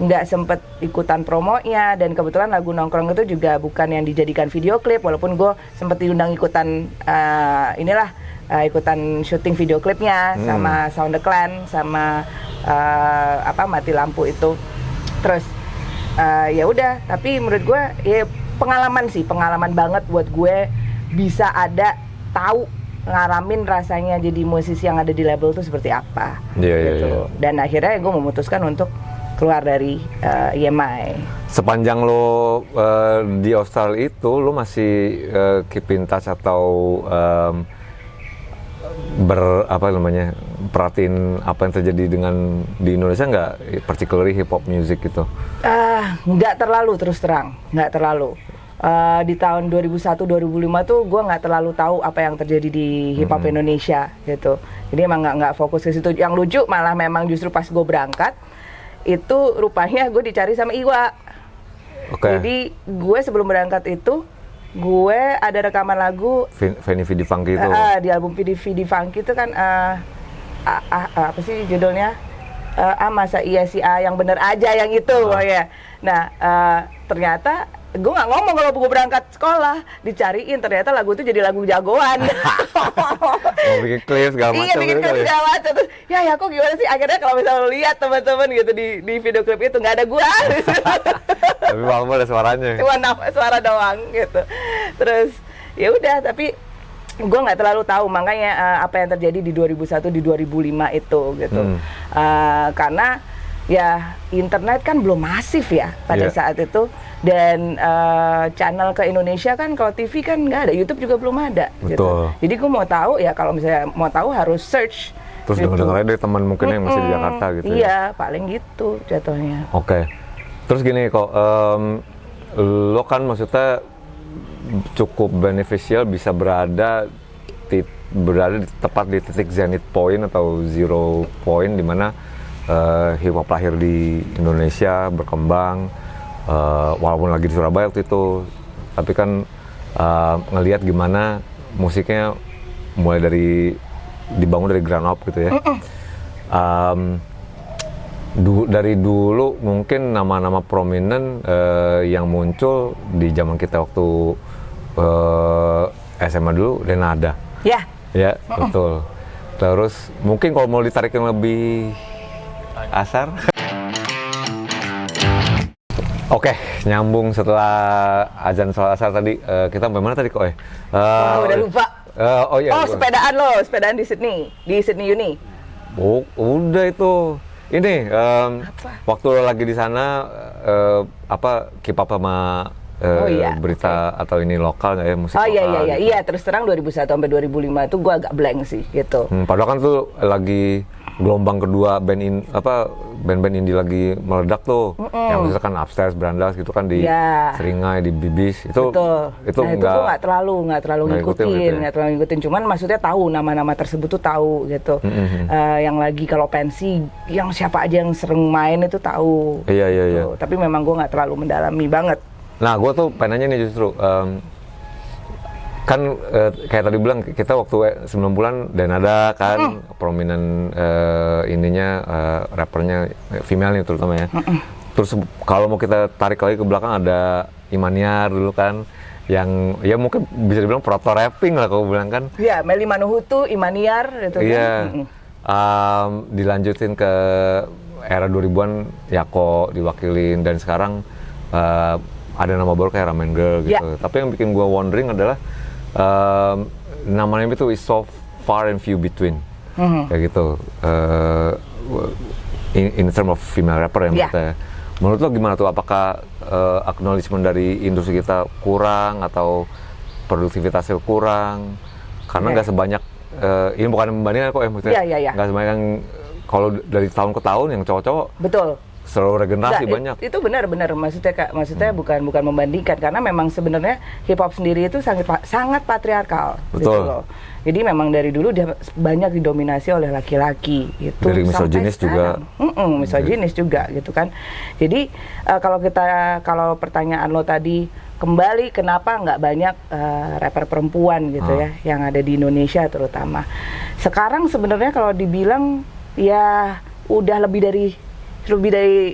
nggak sempet ikutan promonya, dan kebetulan lagu Nongkrong itu juga bukan yang dijadikan video klip, walaupun gue sempet diundang ikutan ikutan syuting video klipnya sama Sound the Clan sama Mati Lampu itu. Terus ya udah, tapi menurut gue ya pengalaman banget buat gue bisa ada tahu ngalamin rasanya jadi musisi yang ada di label itu seperti apa. Gitu. Dan akhirnya gue memutuskan untuk keluar dari EMI. Sepanjang lo di Australia itu lo masih keep in touch atau perhatiin apa yang terjadi dengan di Indonesia nggak, particularly hip hop music gitu? Nggak terlalu, terus terang nggak terlalu. Di tahun 2001-2005 tuh gue nggak terlalu tahu apa yang terjadi di hip hop Indonesia gitu. Jadi emang nggak fokus ke situ. Yang lucu malah memang justru pas gue berangkat itu rupanya gue dicari sama Iwa. Jadi gue sebelum berangkat itu gue ada rekaman lagu Fanny Vidi Funky itu. Di album Vidi Funky itu kan apa sih judulnya? Masa iya si A yang bener aja yang itu ya. Nah ternyata gue nggak ngomong kalau gue berangkat sekolah, dicariin ternyata lagu itu jadi lagu jagoan. Mau bikin klip segala macam. Iya, bikin klip segala macam. Terus ya kok gimana sih, akhirnya kalau misalnya lo lihat teman-teman gitu di video klip itu nggak ada gue. Tapi malah ada suaranya. Cuma suara doang gitu. Terus ya udah, tapi gue nggak terlalu tahu makanya apa yang terjadi di 2001 di 2005 itu gitu. Karena ya internet kan belum masif ya pada saat itu, dan channel ke Indonesia kan kalau TV kan nggak ada, YouTube juga belum ada. Betul. Gitu. Jadi gue mau tahu ya, kalau misalnya mau tahu harus search. Terus gitu. denger-denger dari teman mungkin yang masih di Jakarta gitu. Iya, paling gitu jatuhnya. Oke. Terus gini kok, lo kan maksudnya cukup beneficial bisa berada tepat di titik zenith point atau zero point di mana hip hop lahir di Indonesia, berkembang, walaupun lagi di Surabaya waktu itu, tapi kan ngelihat gimana musiknya mulai dibangun dari ground up gitu ya. Dari dulu mungkin nama-nama prominent yang muncul di zaman kita waktu SMA dulu, Denada. Ya, betul. Terus mungkin kalau mau ditarik yang lebih asar. Oke, nyambung setelah azan sholat asar tadi, kita sampai mana tadi kok ya? Udah lupa. Sepedaan di Sydney Uni. Udah itu. Ini waktu lagi di sana keep up sama berita atau ini lokal nggak ya, musik lokal? Iya, terus terang 2001 sampai 2005 tuh gue agak blank sih gitu. Padahal kan tuh lagi gelombang kedua band-band indie lagi meledak tuh. Yang maksudnya kan Upstairs, Brandas gitu kan di Seringai, di Bibis. Itu gue nggak terlalu ngikutin. Cuman maksudnya tahu nama-nama tersebut tuh tahu gitu. Yang lagi kalau pensi, yang siapa aja yang sering main itu tahu. Iya. Gitu. Tapi memang gue nggak terlalu mendalami banget. Nah, gue tuh pengen nanya nih justru, kan kayak tadi bilang kita waktu 9 bulan Denada kan prominent rappernya female nih terutama ya. Terus kalau mau kita tarik lagi ke belakang ada Imaniar dulu kan, yang ya mungkin bisa dibilang proto rapping lah kalau bilang kan. Iya, Meli Manuhutu, Imaniar gitu kan. Iya. Dilanjutin ke era 2000-an Yako diwakilin, dan sekarang ada nama baru kayak Ramen Girl gitu. Tapi yang bikin gue wondering adalah namanya itu is so far and few between, kayak gitu. In term of female rapper yang kita. Menurut lo gimana tuh? Apakah acknowledgement dari industri kita kurang atau produktivitasnya kurang? Karena nggak sebanyak ini bukan membandingkan kok ya, maksudnya nggak sebanyak yang kalau dari tahun ke tahun yang cowok-cowok. Betul. selalu regenerasi Nggak, banyak. Itu benar-benar maksudnya bukan membandingkan, karena memang sebenarnya hip hop sendiri itu sangat patriarkal. Betul. Gitu loh. Jadi memang dari dulu dia banyak didominasi oleh laki-laki. Itu dari misoginis juga. Misoginis juga gitu kan. Jadi kalau pertanyaan lo tadi kembali kenapa nggak banyak rapper perempuan gitu ya yang ada di Indonesia terutama. Sekarang sebenarnya kalau dibilang ya udah lebih dari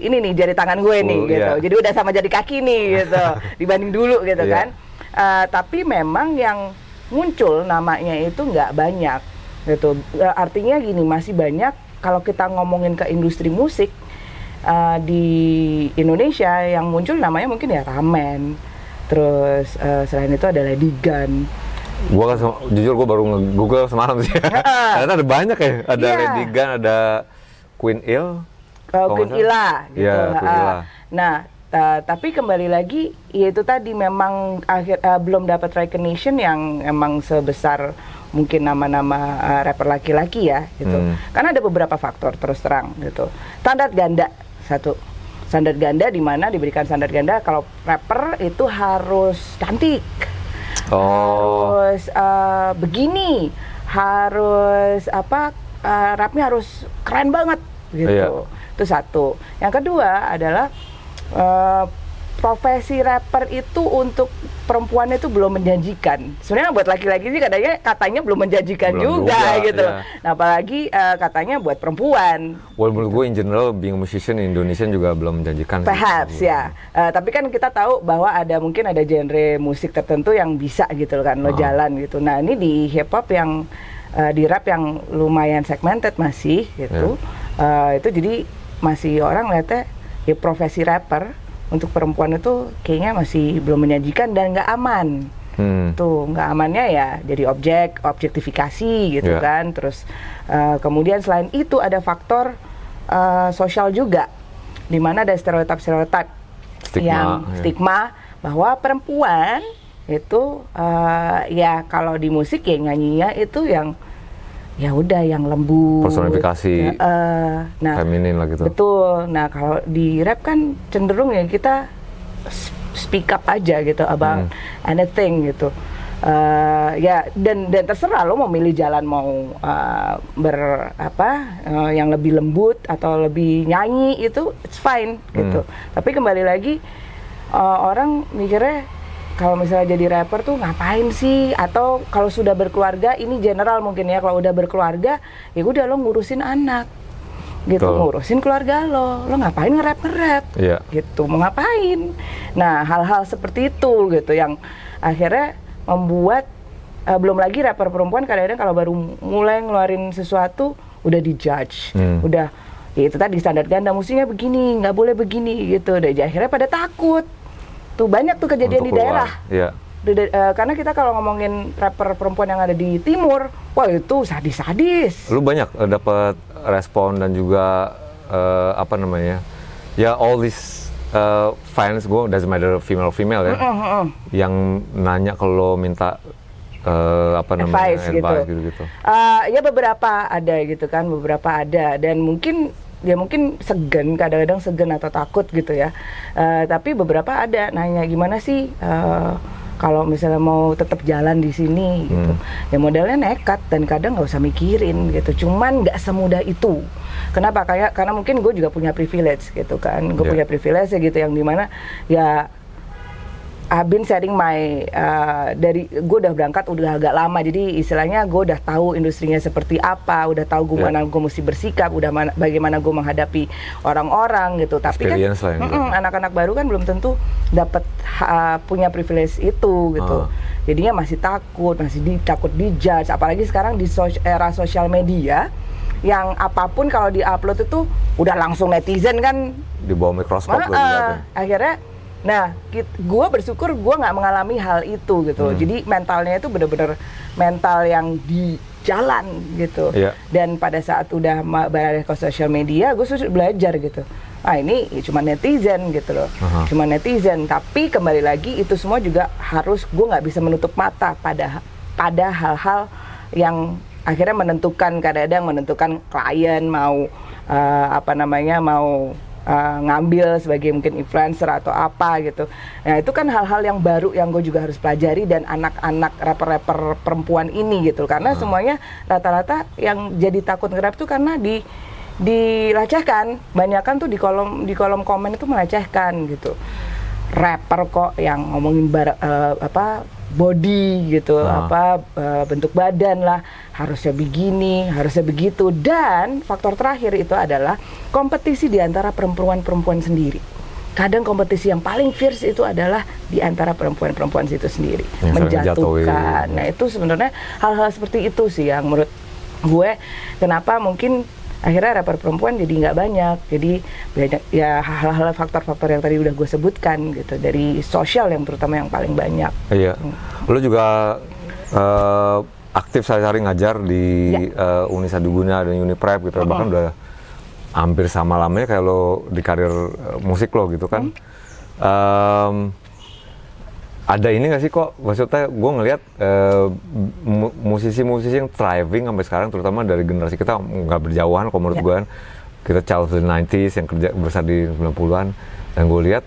ini nih jari tangan gue nih gitu. Yeah. Jadi udah sama jari kaki nih gitu dibanding dulu gitu kan. Tapi memang yang muncul namanya itu nggak banyak gitu. Artinya gini, masih banyak kalau kita ngomongin ke industri musik di Indonesia yang muncul namanya mungkin ya Ramen. Terus selain itu ada Lady Gun. Gua kan jujur gue baru nge-google semalam sih. Ternyata ada banyak ya. Ada Lady Gun, ada Queen Ill. Queen Ila gitu. Yeah, Queen Ila. Nah, tapi kembali lagi yaitu tadi memang belum dapat recognition yang emang sebesar mungkin nama-nama rapper laki-laki ya gitu. Karena ada beberapa faktor terus terang gitu. Standar ganda satu. Standar ganda di mana diberikan standar ganda kalau rapper itu harus cantik. Harus begini, harus rapnya harus keren banget gitu. Iya. Itu satu. Yang kedua adalah profesi rapper itu untuk perempuan itu belum menjanjikan. Sebenarnya buat laki-laki sih katanya belum menjanjikan juga gitu. Iya. Nah, apalagi katanya buat perempuan. Well, menurut gue in general being a musician in Indonesia juga belum menjanjikan. Perhaps ya. Tapi kan kita tahu bahwa mungkin ada genre musik tertentu yang bisa gitu kan lo jalan gitu. Nah, ini di hip hop yang di rap yang lumayan segmented masih gitu. Itu jadi masih orang lihatnya ya profesi rapper untuk perempuan itu kayaknya masih belum menjanjikan dan nggak aman. Tuh nggak amannya ya jadi objektifikasi gitu kan. Terus kemudian selain itu ada faktor sosial juga, di mana ada stereotip stigma bahwa perempuan itu ya kalau di musik ya nyanyinya itu yang ya udah yang lembut, personifikasi feminin lah gitu. Betul. Nah, kalau di rap kan cenderung ya kita speak up aja gitu about anything gitu. Ya dan terserah lo mau milih jalan mau yang lebih lembut atau lebih nyanyi, itu it's fine gitu. Tapi kembali lagi orang mikirnya kalau misalnya jadi rapper tuh ngapain sih? Atau kalau sudah berkeluarga, ini general mungkin ya, kalau udah berkeluarga ya udah lo ngurusin anak gitu. Betul. Ngurusin keluarga lo ngapain nge-rap gitu, mau ngapain? Nah, hal-hal seperti itu gitu yang akhirnya membuat belum lagi rapper perempuan kadang-kadang kalau baru mulai ngeluarin sesuatu udah dijudge, udah ya itu tadi standar ganda, musiknya begini, nggak boleh begini gitu. Dan akhirnya pada takut. Tuh banyak tuh kejadian di daerah. Iya. Karena kita kalau ngomongin rapper perempuan yang ada di timur, wah itu sadis-sadis. Lu banyak dapat respon dan juga ya all these fans gue, doesn't matter female ya, yang nanya kalau minta advice gitu. Ya beberapa ada gitu kan, dan mungkin segan, kadang-kadang segan atau takut gitu ya. Tapi beberapa ada nanya gimana sih kalau misalnya mau tetap jalan di sini gitu. Ya modalnya nekat dan kadang nggak usah mikirin gitu. Cuman nggak semudah itu. Kenapa? Karena mungkin gue juga punya privilege gitu kan. Gue punya privilege ya gitu yang dimana ya I've been sharing dari gue udah berangkat udah agak lama, jadi istilahnya gue udah tahu industrinya seperti apa, udah tahu gimana gue mesti bersikap, bagaimana gue menghadapi orang-orang gitu. Tapi kan anak-anak baru kan belum tentu dapat punya privilege itu gitu. Jadinya masih takut dijudge, apalagi sekarang di era sosial media yang apapun kalau di-upload itu udah langsung netizen kan di bawah mikroskop akhirnya. Nah, gue bersyukur gue nggak mengalami hal itu gitu. Jadi mentalnya itu benar-benar mental yang di jalan gitu. Dan pada saat udah berada ke sosial media, gue sudah belajar gitu. Ini cuma netizen gitu loh, cuma netizen. Tapi kembali lagi itu semua juga harus, gue nggak bisa menutup mata pada hal-hal yang akhirnya menentukan, kadang-kadang menentukan klien mau ngambil sebagai mungkin influencer atau apa gitu. Nah itu kan hal-hal yang baru yang gue juga harus pelajari, dan anak-anak rapper-rapper perempuan ini gitu, karena semuanya rata-rata yang jadi takut nge-rap tuh karena dilecehkan, banyakan tuh di kolom komen itu melecehkan gitu. Rapper kok yang ngomongin body gitu, bentuk badan lah, harusnya begini, harusnya begitu. Dan faktor terakhir itu adalah kompetisi di antara perempuan-perempuan sendiri. Kadang kompetisi yang paling fierce itu adalah di antara perempuan-perempuan itu sendiri, menjatuhkan. Nah itu sebenarnya hal-hal seperti itu sih yang menurut gue kenapa mungkin akhirnya rapper perempuan jadi nggak banyak. Jadi banyak ya hal-hal faktor-faktor yang tadi udah gue sebutkan gitu, dari sosial yang terutama yang paling banyak. Iya. Lu juga aktif sehari-hari ngajar di Unisa Duguna dan Uniprep gitu, bahkan udah hampir sama lamanya kayak lo di karir musik lo gitu kan. Ada ini nggak sih kok, maksudnya gue ngelihat musisi-musisi yang thriving sampai sekarang, terutama dari generasi kita nggak berjauhan kalau menurut gue kan. Kita child of the 90s yang kerja besar di 90-an, dan gue lihat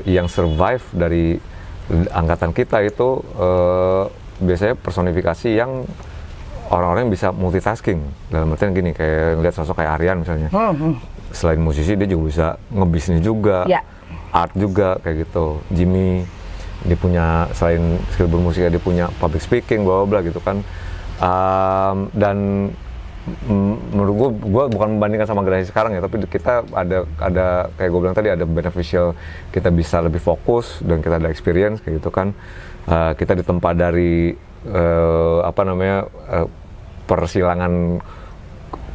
yang survive dari angkatan kita itu biasanya personifikasi yang orang-orang yang bisa multitasking. Dalam artian gini, kayak ngeliat sosok kayak Aryan misalnya, selain musisi dia juga bisa ngebisnis juga, art juga kayak gitu. Jimmy, dia punya, selain skill bermusik, dia punya public speaking, bla bla gitu kan. Dan menurut gue bukan membandingkan sama generasi sekarang ya, tapi kita ada kayak gue bilang tadi, ada beneficial, kita bisa lebih fokus dan kita ada experience kayak gitu kan. Kita ditempa dari persilangan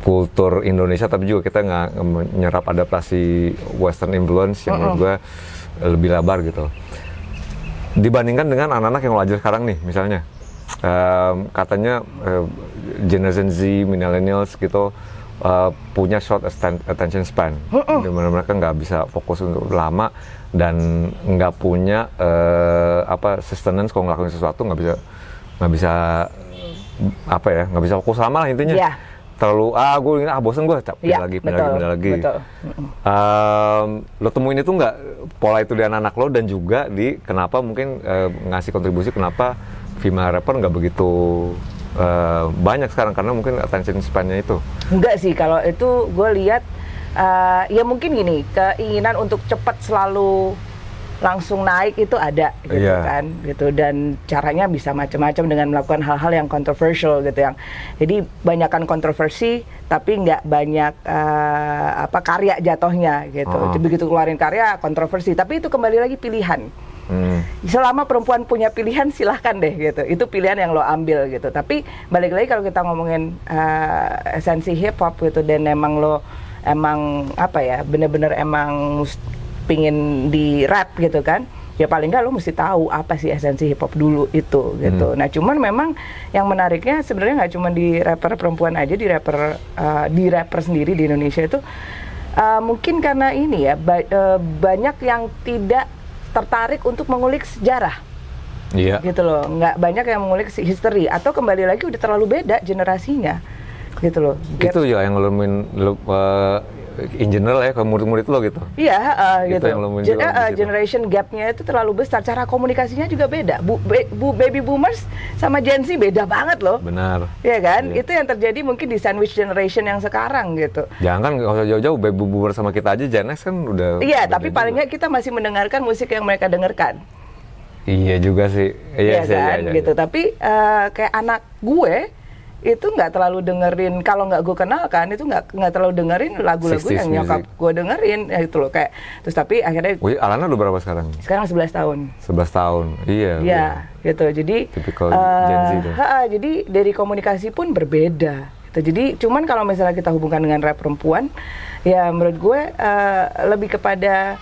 kultur Indonesia, tapi juga kita nggak menyerap adaptasi Western influence yang menurut gue lebih lebar gitu. Dibandingkan dengan anak-anak yang belajar sekarang nih, misalnya katanya Generation Z, millennials gitu punya short attention span, di mana mereka nggak bisa fokus untuk lama dan nggak punya sustenance kalau ngelakuin sesuatu, nggak bisa fokus lama lah intinya. Terlalu bosen gue, pindah lagi. Lo temuin itu nggak, pola itu di anak-anak lo, dan juga di kenapa mungkin ngasih kontribusi kenapa female rapper nggak begitu banyak sekarang, karena mungkin attention span-nya itu. Enggak sih, kalau itu gue lihat ya mungkin gini, keinginan untuk cepat selalu langsung naik itu ada gitu kan gitu, dan caranya bisa macam-macam dengan melakukan hal-hal yang controversial gitu, yang jadi banyakkan kontroversi tapi nggak banyak karya jatuhnya gitu. Begitu keluarin karya kontroversi, tapi itu kembali lagi pilihan. Selama perempuan punya pilihan, silahkan deh gitu, itu pilihan yang lo ambil gitu. Tapi balik lagi kalau kita ngomongin esensi hip hop gitu, dan emang lo bener-bener emang pingin di rap gitu kan, ya paling nggak lo mesti tahu apa sih esensi hip hop dulu itu gitu. Nah cuman memang yang menariknya sebenarnya nggak cuma di rapper perempuan aja, di rapper sendiri di Indonesia itu mungkin karena ini ya banyak yang tidak tertarik untuk mengulik sejarah. Gitu loh, nggak banyak yang mengulik history, atau kembali lagi udah terlalu beda generasinya gitu loh. Itu ya yang in general ya, ke murid-murid lo gitu. Gitu. Generation gap-nya itu terlalu besar. Cara komunikasinya juga beda. Baby boomers sama Gen Z beda banget loh. Benar. Iya kan? Itu yang terjadi mungkin di sandwich generation yang sekarang gitu. Jangan nggak usah jauh-jauh, baby boomers sama kita aja Gen X kan udah. Iya, tapi paling nggak kita masih mendengarkan musik yang mereka dengarkan. Iya juga sih. Iya kan? Gitu. Tapi kayak anak gue itu nggak terlalu dengerin, kalau nggak gue kenalkan itu nggak terlalu dengerin lagu-lagu yang nyokap gue dengerin itu loh, kayak terus. Tapi akhirnya Alana udah berapa sekarang? Sekarang 11 tahun. 11 tahun, iya gitu. Jadi Gen Z tuh. Jadi dari komunikasi pun berbeda gitu. Jadi cuman kalau misalnya kita hubungkan dengan rap perempuan, ya menurut gue lebih kepada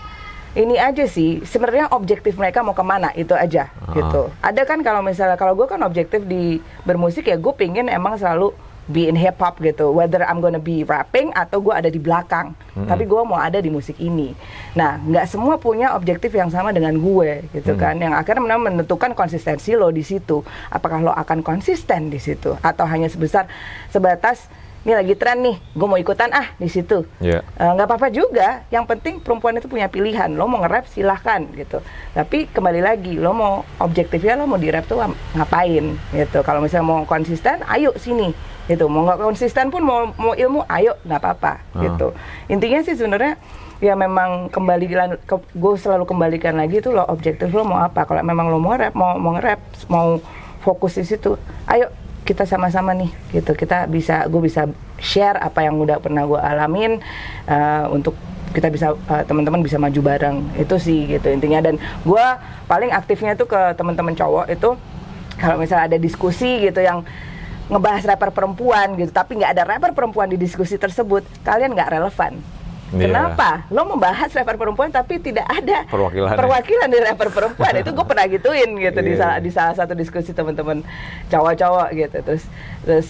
ini aja sih, sebenarnya objektif mereka mau kemana itu aja gitu. Ada kan kalau misalnya, kalau gue kan objektif di bermusik ya, gue pingin emang selalu be in hip hop gitu, whether I'm gonna be rapping atau gue ada di belakang, tapi gue mau ada di musik ini. Nah nggak semua punya objektif yang sama dengan gue gitu kan, yang akhirnya menentukan konsistensi lo di situ. Apakah lo akan konsisten di situ atau hanya sebatas ini lagi tren nih, gue mau ikutan di situ. Nggak apa-apa juga, yang penting perempuan itu punya pilihan, lo mau nge-rap silahkan gitu. Tapi kembali lagi, lo mau objektifnya lo mau di rap tuh ngapain gitu. Kalau misalnya mau konsisten, ayo sini gitu. Mau nggak konsisten pun mau ilmu, ayo nggak apa-apa gitu. Intinya sih sebenarnya ya memang gue selalu kembalikan lagi tuh lo objektif lo mau apa. Kalau memang lo mau rap, mau nge-rap, mau fokus di situ, ayo kita sama-sama nih gitu. Gue bisa share apa yang udah pernah gue alamin untuk kita bisa teman-teman bisa maju bareng. Itu sih gitu intinya. Dan gue paling aktifnya tuh ke teman-teman cowok itu kalau misalnya ada diskusi gitu yang ngebahas rapper perempuan gitu, tapi nggak ada rapper perempuan di diskusi tersebut, kalian nggak relevan. Kenapa? Lo membahas rapper perempuan tapi tidak ada perwakilan dari rapper perempuan. Itu gue pernah gituin gitu di salah satu diskusi teman-teman cowok-cowok gitu. Terus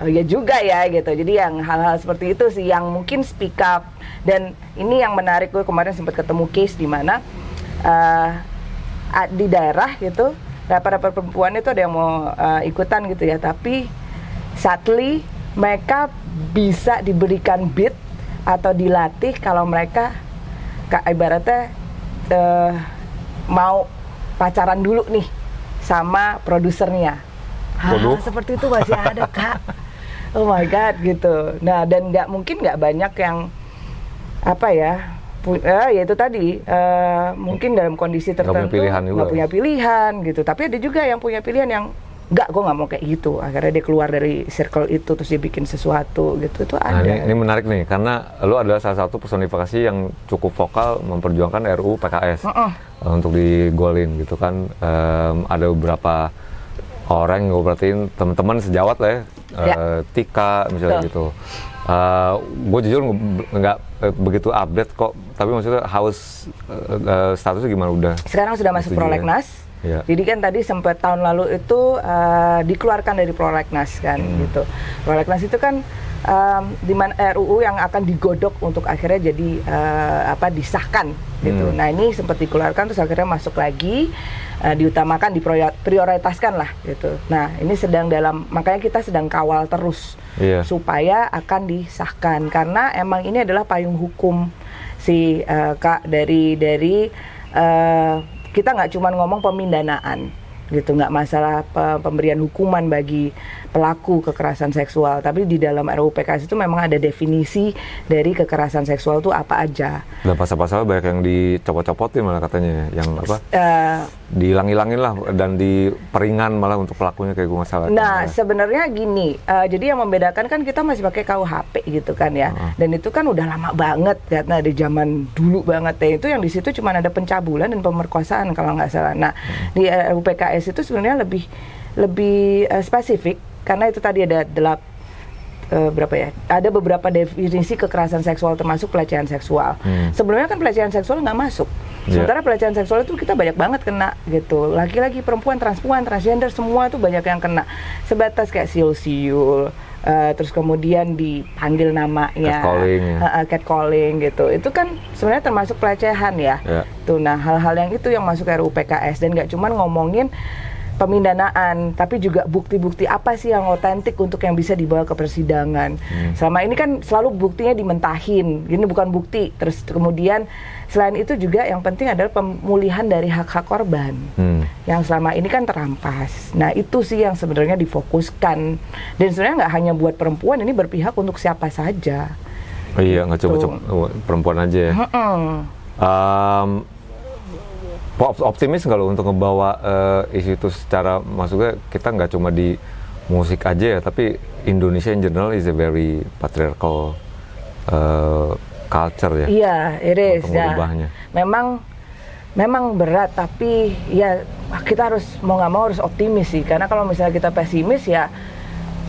ya juga ya gitu. Jadi yang hal-hal seperti itu sih yang mungkin speak up. Dan ini yang menarik, gue kemarin sempat ketemu case di mana di daerah gitu rapper perempuan itu ada yang mau ikutan gitu ya. Tapi sadly mereka bisa diberikan beat atau dilatih kalau mereka ibaratnya mau pacaran dulu nih sama produsernya. Hal seperti itu masih ada Kak. Oh my god gitu. Nah dan nggak banyak yang apa ya itu tadi mungkin dalam kondisi tertentu nggak punya pilihan gitu. Tapi ada juga yang punya pilihan yang gue nggak mau kayak gitu. Akhirnya dia keluar dari circle itu terus dia bikin sesuatu gitu. Itu ada. Nah, ini menarik nih karena lu adalah salah satu personifikasi yang cukup vokal memperjuangkan RUU PKS untuk digolin gitu kan. Ada beberapa orang yang gue perhatiin teman-teman sejawat lah ya, Tika misalnya gitu. Gue jujur nggak begitu update kok. Tapi maksudnya statusnya gimana udah? Sekarang sudah masuk prolegnas. Ya. Jadi kan tadi sempat tahun lalu itu dikeluarkan dari prolegnas kan gitu. Prolegnas itu kan di mana RUU yang akan digodok untuk akhirnya jadi disahkan gitu. Nah ini sempat dikeluarkan terus akhirnya masuk lagi diutamakan diprioritaskan lah gitu. Nah ini makanya kita sedang kawal terus supaya akan disahkan karena emang ini adalah payung hukum si Kak dari kita nggak cuma ngomong pemindanaan gitu, nggak masalah pemberian hukuman bagi pelaku kekerasan seksual, tapi di dalam RUU PKS itu memang ada definisi dari kekerasan seksual itu apa aja. Dan pasal-pasal banyak yang dicopot-copotin malah katanya, yang dihilang-hilangin lah dan diperingan malah untuk pelakunya kayak gue nggak salah. Nah sebenarnya gini, jadi yang membedakan kan kita masih pakai KUHP gitu kan ya, dan itu kan udah lama banget karena di zaman dulu banget ya, itu yang di situ cuma ada pencabulan dan pemerkosaan kalau nggak salah. Nah di RUU PKS itu sebenarnya lebih spesifik karena itu tadi ada ada beberapa definisi kekerasan seksual termasuk pelecehan seksual. Sebelumnya kan pelecehan seksual nggak masuk. Sementara pelecehan seksual itu kita banyak banget kena gitu. Laki-laki, perempuan, transgender semua tuh banyak yang kena. Sebatas kayak siul-siul, terus kemudian dipanggil namanya, catcalling gitu. Itu kan sebenarnya termasuk pelecehan ya. Tuh, nah hal-hal yang itu yang masuk RUU PKS dan nggak cuma ngomongin pemindanaan, tapi juga bukti-bukti apa sih yang otentik untuk yang bisa dibawa ke persidangan. Selama ini kan selalu buktinya dimentahin, ini bukan bukti. Terus kemudian selain itu juga yang penting adalah pemulihan dari hak-hak korban yang selama ini kan terampas. Nah itu sih yang sebenarnya difokuskan. Dan sebenarnya nggak hanya buat perempuan, ini berpihak untuk siapa saja. Oh iya, nggak cuma perempuan aja ya. Optimis nggak lo untuk ngebawa isu itu secara, maksudnya kita nggak cuma di musik aja ya, tapi Indonesia in general is a very patriarchal culture ya. Iya, it is. Ya. Memang berat, tapi ya kita harus mau nggak mau harus optimis sih, karena kalau misalnya kita pesimis ya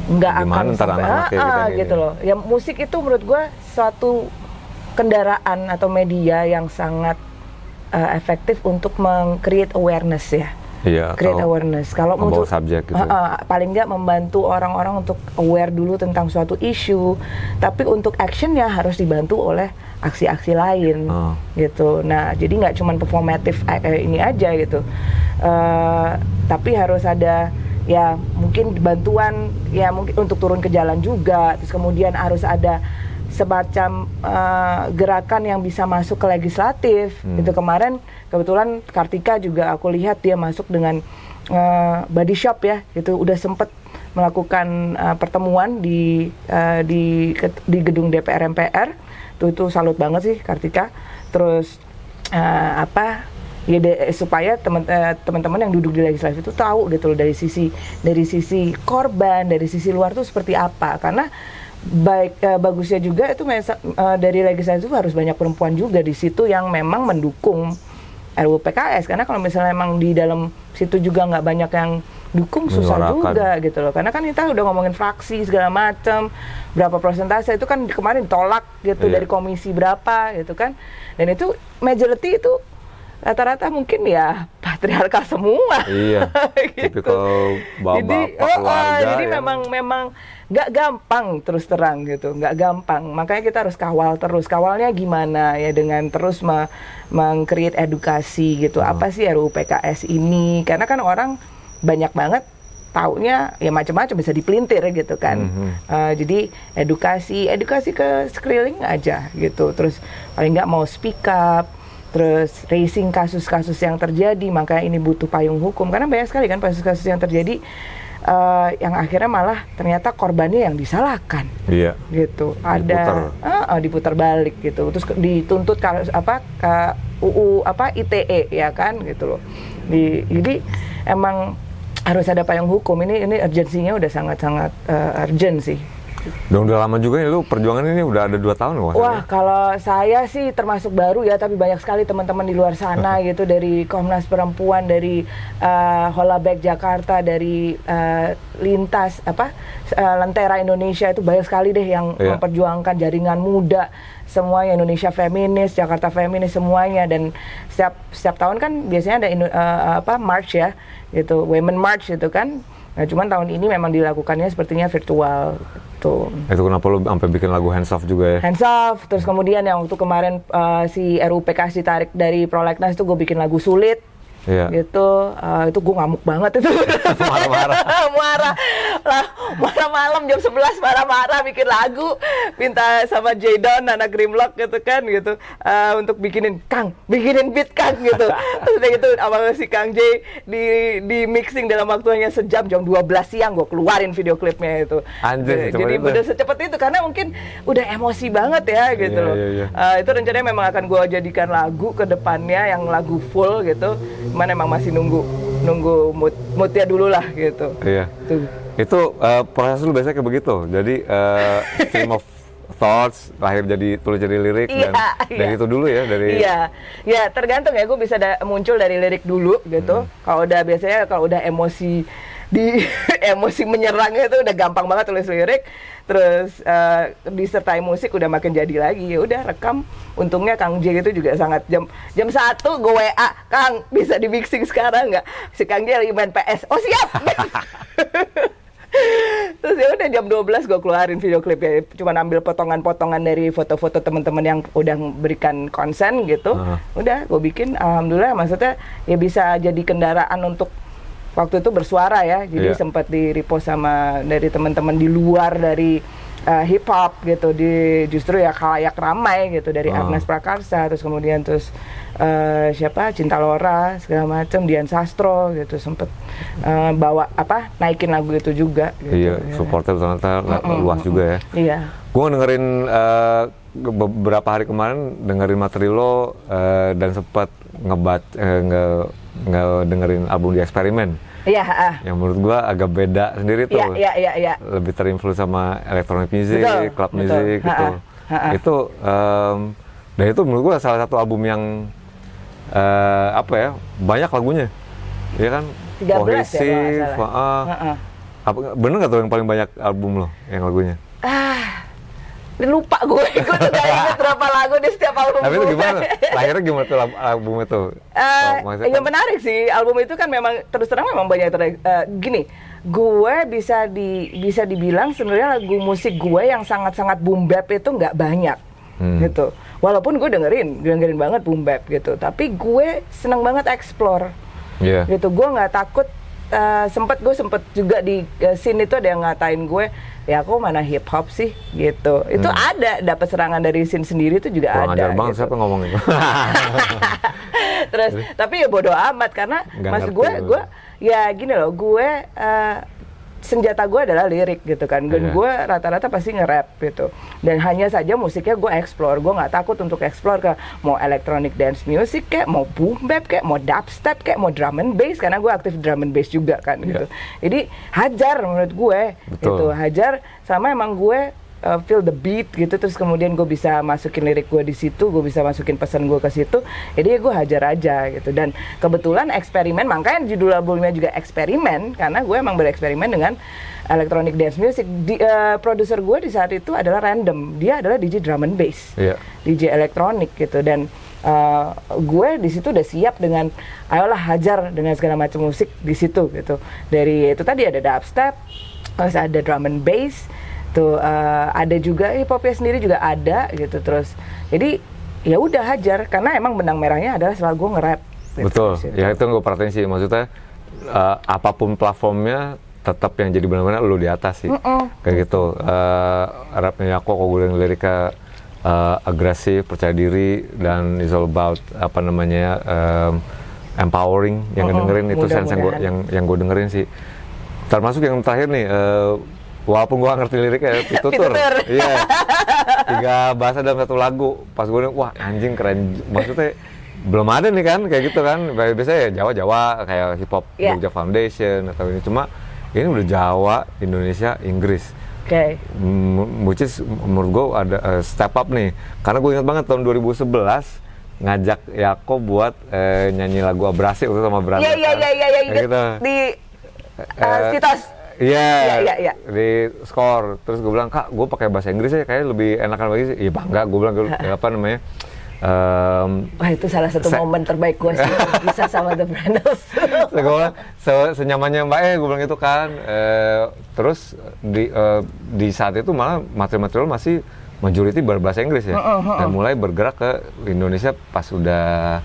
nggak akan sampai gitu loh. Ya musik itu menurut gue suatu kendaraan atau media yang sangat efektif untuk meng-create awareness ya. Iya, create awareness. Kalau untuk subjek gitu. Paling nggak membantu orang-orang untuk aware dulu tentang suatu isu, tapi untuk actionnya harus dibantu oleh aksi-aksi lain gitu. Nah, jadi nggak cuma performatif ini aja gitu, tapi harus ada ya mungkin bantuan ya mungkin untuk turun ke jalan juga. Terus kemudian harus ada semacam gerakan yang bisa masuk ke legislatif. Itu kemarin kebetulan Kartika juga aku lihat dia masuk dengan body shop ya, gitu udah sempet melakukan pertemuan di gedung DPR MPR. Itu salut banget sih Kartika. Terus supaya teman-teman yang duduk di legislatif itu tahu gitu loh dari sisi korban, dari sisi luar tuh seperti apa. Karena bagusnya juga itu dari legislatif harus banyak perempuan juga di situ yang memang mendukung RUU PKS. Karena kalau misalnya memang di dalam situ juga nggak banyak yang dukung, susah juga gitu loh. Karena kan kita udah ngomongin fraksi segala macam, berapa persentase itu kan kemarin ditolak gitu dari komisi berapa gitu kan. Dan itu majority itu rata-rata mungkin ya patriarkal semua. Iya. Gitu. Tipikal bapak keluarga. Jadi memang nggak gampang terus terang gitu, nggak gampang. Makanya kita harus kawal terus. Kawalnya gimana ya, dengan terus meng-create edukasi gitu. Apa sih RUU PKS ini? Karena kan orang banyak banget taunya ya macam-macam, bisa dipelintir gitu kan. Jadi edukasi ke sekeliling aja gitu. Terus paling nggak mau speak up, terus raising kasus-kasus yang terjadi. Makanya ini butuh payung hukum, karena banyak sekali kan kasus-kasus yang terjadi yang akhirnya malah ternyata korbannya yang disalahkan. Iya. Gitu. Ada diputar balik gitu. Terus dituntut ke UU ITE ya kan gitu loh. Jadi emang harus ada payung hukum. Ini urgensinya udah sangat-sangat urgent sih. Udah lama juga ya lu perjuangan ini, udah ada 2 tahun loh. Wah, kalau saya sih termasuk baru ya, tapi banyak sekali teman-teman di luar sana gitu, dari Komnas Perempuan, dari Holabek Jakarta, dari Lintas Lentera Indonesia, itu banyak sekali deh yang memperjuangkan, jaringan muda semuanya, Indonesia Feminis, Jakarta Feminis semuanya. Dan setiap tahun kan biasanya ada march ya gitu, Women March gitu kan. Nah, cuman tahun ini memang dilakukannya sepertinya virtual tuh. Itu kenapa lu sampai bikin lagu Hands Off juga ya? Hands Off. Terus kemudian yang waktu kemarin si RUU PKS ditarik dari Prolegnas itu gue bikin lagu Sulit. Gitu, itu gue ngamuk banget itu. Marah malam jam 11 marah-marah bikin lagu, minta sama J-Don anak Grimlock gitu kan gitu, untuk bikinin beat Kang gitu. Terus udah gitu awal si Kang J di mixing dalam waktu hanya sejam, jam 12 siang gue keluarin video klipnya itu. Anjir, jadi udah secepat itu karena mungkin udah emosi banget ya gitu loh. Itu rencananya memang akan gue jadikan lagu ke depannya yang lagu full gitu. Cuman emang masih nunggu moodnya dulu lah gitu. Iya. Itu proses lu biasanya kayak begitu. Jadi stream of thoughts lahir tulis jadi lirik dan dari itu dulu ya dari. Iya, tergantung ya. Gue bisa muncul dari lirik dulu gitu. Kalau udah emosi emosi menyerangnya itu udah gampang banget tulis lirik, terus disertai musik udah makin jadi lagi. Ya udah rekam. Untungnya Kang J itu juga sangat jam 1 gue WA, Kang bisa di mixing sekarang nggak? Si Kang J lagi main PS. Oh siap. Terus ya udah jam 12 gue keluarin video klipnya. Cuma ambil potongan-potongan dari foto-foto teman-teman yang udah berikan konsen gitu. Udah gue bikin, alhamdulillah, maksudnya ya bisa jadi kendaraan untuk waktu itu bersuara ya. Jadi sempat di-repost sama dari teman-teman di luar dari hip hop gitu, justru ya khalayak ramai gitu, dari Agnes Prakarsa, terus kemudian siapa Cinta Lora segala macam, Dian Sastro gitu, sempet naikin lagu itu juga gitu. Supporter ternyata luas juga ya. Iya. Gue dengerin beberapa hari kemarin, dengerin materi lo dan sempat dengerin album di Eksperimen. Yang menurut gua agak beda sendiri tuh. Iya. Lebih terinfluence sama electronic music, club music gitu. Itu dan itu menurut gua salah satu album yang banyak lagunya. Iya kan? 13 kohesif. Bener nggak tuh yang paling banyak album lo yang lagunya? Lupa gue udah inget berapa lagu di setiap album. Tapi itu gimana? Lahirnya gimana tuh album itu? Yang menarik sih, album itu kan memang terus terang memang banyak gini, gue bisa dibilang sebenarnya lagu musik gue yang sangat-sangat boom bap itu nggak banyak gitu. Walaupun gue dengerin banget boom bap gitu, tapi gue seneng banget explore gitu. Gue nggak takut gue sempet juga di scene itu ada yang ngatain gue, ya aku mana hip hop sih gitu. Itu ada dapat serangan dari scene sendiri itu juga kurang ada. ajar banget gitu. siapa ngomong itu. Terus tapi ya bodo amat karena Nggak maksud ngerti gue ya gini loh, gue senjata gue adalah lirik gitu kan, dan gue rata-rata pasti nge-rap gitu, dan hanya saja musiknya gue explore, gue nggak takut untuk explore ke mau electronic dance music kayak, mau boom bap kayak, mau dubstep kayak, mau drum and bass karena gue aktif drum and bass juga kan gitu. Jadi hajar menurut gue. Betul. Gitu, hajar sama emang gue feel the beat gitu, terus kemudian gue bisa masukin lirik gue di situ, gue bisa masukin pesan gue ke situ, jadi gue hajar aja gitu. Dan kebetulan eksperimen, makanya judul albumnya juga eksperimen, karena gue emang bereksperimen dengan electronic dance music. Produser gue di saat itu adalah Random, dia adalah DJ drum and bass, DJ elektronik gitu, dan gue di situ udah siap dengan ayolah hajar dengan segala macam musik di situ gitu. Dari itu tadi ada dubstep, terus ada drum and bass. Tuh ada juga hip hopnya sendiri juga ada gitu, terus jadi ya udah hajar karena emang benang merahnya adalah selalu gue nge-rap gitu. Betul, ya itu gue perhatiin sih, maksudnya apapun platformnya tetap yang jadi benar-benar lu di atas sih. Kayak gitu. Rapnya Yako kok gue liriknya agresif, percaya diri, dan is all about apa namanya empowering. Yang dengerin itu sense yang gue dengerin sih. Termasuk yang terakhir nih, walaupun gue gak ngerti liriknya, Pitutur. Iya. 3 bahasa dalam satu lagu. Pas gue wah anjing keren. Maksudnya belum ada nih kan kayak gitu kan. Biasanya ya Jawa-Jawa kayak hip hop Jogja Foundation atau ini, cuma ini udah Jawa, Indonesia, Inggris. Which is menurut gue ada step up nih. Karena gue ingat banget tahun 2011 ngajak Yako buat nyanyi lagu Abrasi waktu sama Brother. Iya. Gitu. Di Citos. Iya, di skor. Terus gue bilang, Kak, gue pakai bahasa Inggris aja kayaknya lebih enakan bagi sih. Iya bangga, gue bilang apa namanya? Wah itu salah satu momen terbaik gue sih bisa sama The Brandos. Gue bilang senyamannya Mbak gue bilang itu kan. Terus di saat itu malah material masih majority berbahasa Inggris ya. Dan mulai bergerak ke Indonesia pas udah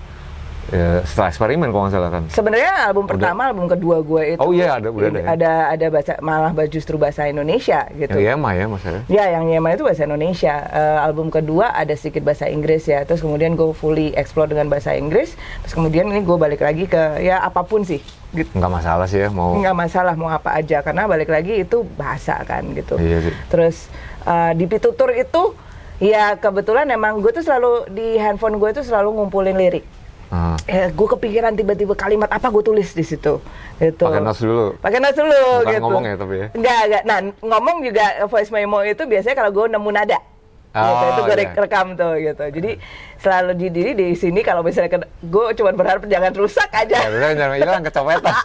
setelah eksperimen kalau nggak salah kan. Sebenarnya album pertama, album kedua gue itu ada bahasa, malah justru bahasa Indonesia gitu. Yang Yema ya maksudnya? Ya, yang Yema itu bahasa Indonesia. Album kedua ada sedikit bahasa Inggris ya. Terus kemudian gue fully explore dengan bahasa Inggris. Terus kemudian ini gue balik lagi ke ya apapun sih. Gitu. Nggak masalah sih ya mau. Nggak masalah mau apa aja karena balik lagi itu bahasa kan gitu. Iya sih. Terus di Pitutur itu ya kebetulan emang gue tuh selalu di handphone gue tuh selalu ngumpulin lirik. Gue kepikiran tiba-tiba kalimat apa gue tulis di situ. Gitu. Pakai notes dulu. Bukan gitu. Ngomong ya tapi ya. Enggak. Nah, ngomong juga voice memo itu biasanya kalau gue nemu nada. Gitu, itu gue rekam tuh gitu. Jadi selalu di sini kalau misalnya gue cuma berharap jangan rusak aja. Jangan hilang kecopetan.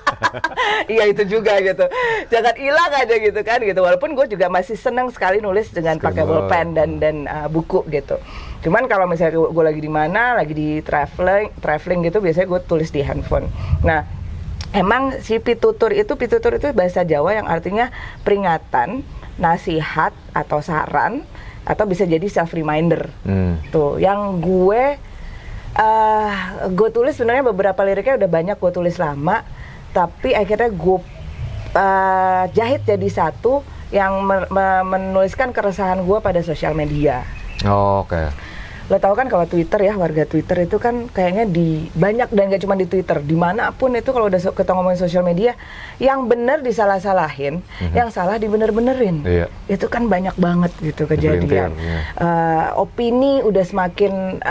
Iya itu juga gitu. Jangan hilang aja gitu kan gitu. Walaupun gue juga masih senang sekali nulis dengan pakai bolpen dan buku gitu. Cuman kalau misalnya gue lagi di mana, lagi di traveling gitu, biasanya gue tulis di handphone. Nah, emang si Pitutur itu bahasa Jawa yang artinya peringatan, nasihat atau saran, atau bisa jadi self reminder. Tuh, yang gue tulis sebenarnya beberapa liriknya udah banyak gue tulis lama, tapi akhirnya gue jahit jadi satu yang menuliskan keresahan gue pada sosial media. Oke. Lo tau kan kalau Twitter ya, warga Twitter itu kan kayaknya banyak dan gak cuma di Twitter, dimanapun itu kalau udah kita ngomongin sosial media, yang benar disalah-salahin, yang salah dibener-benerin. Itu kan banyak banget gitu kejadian. Opini udah semakin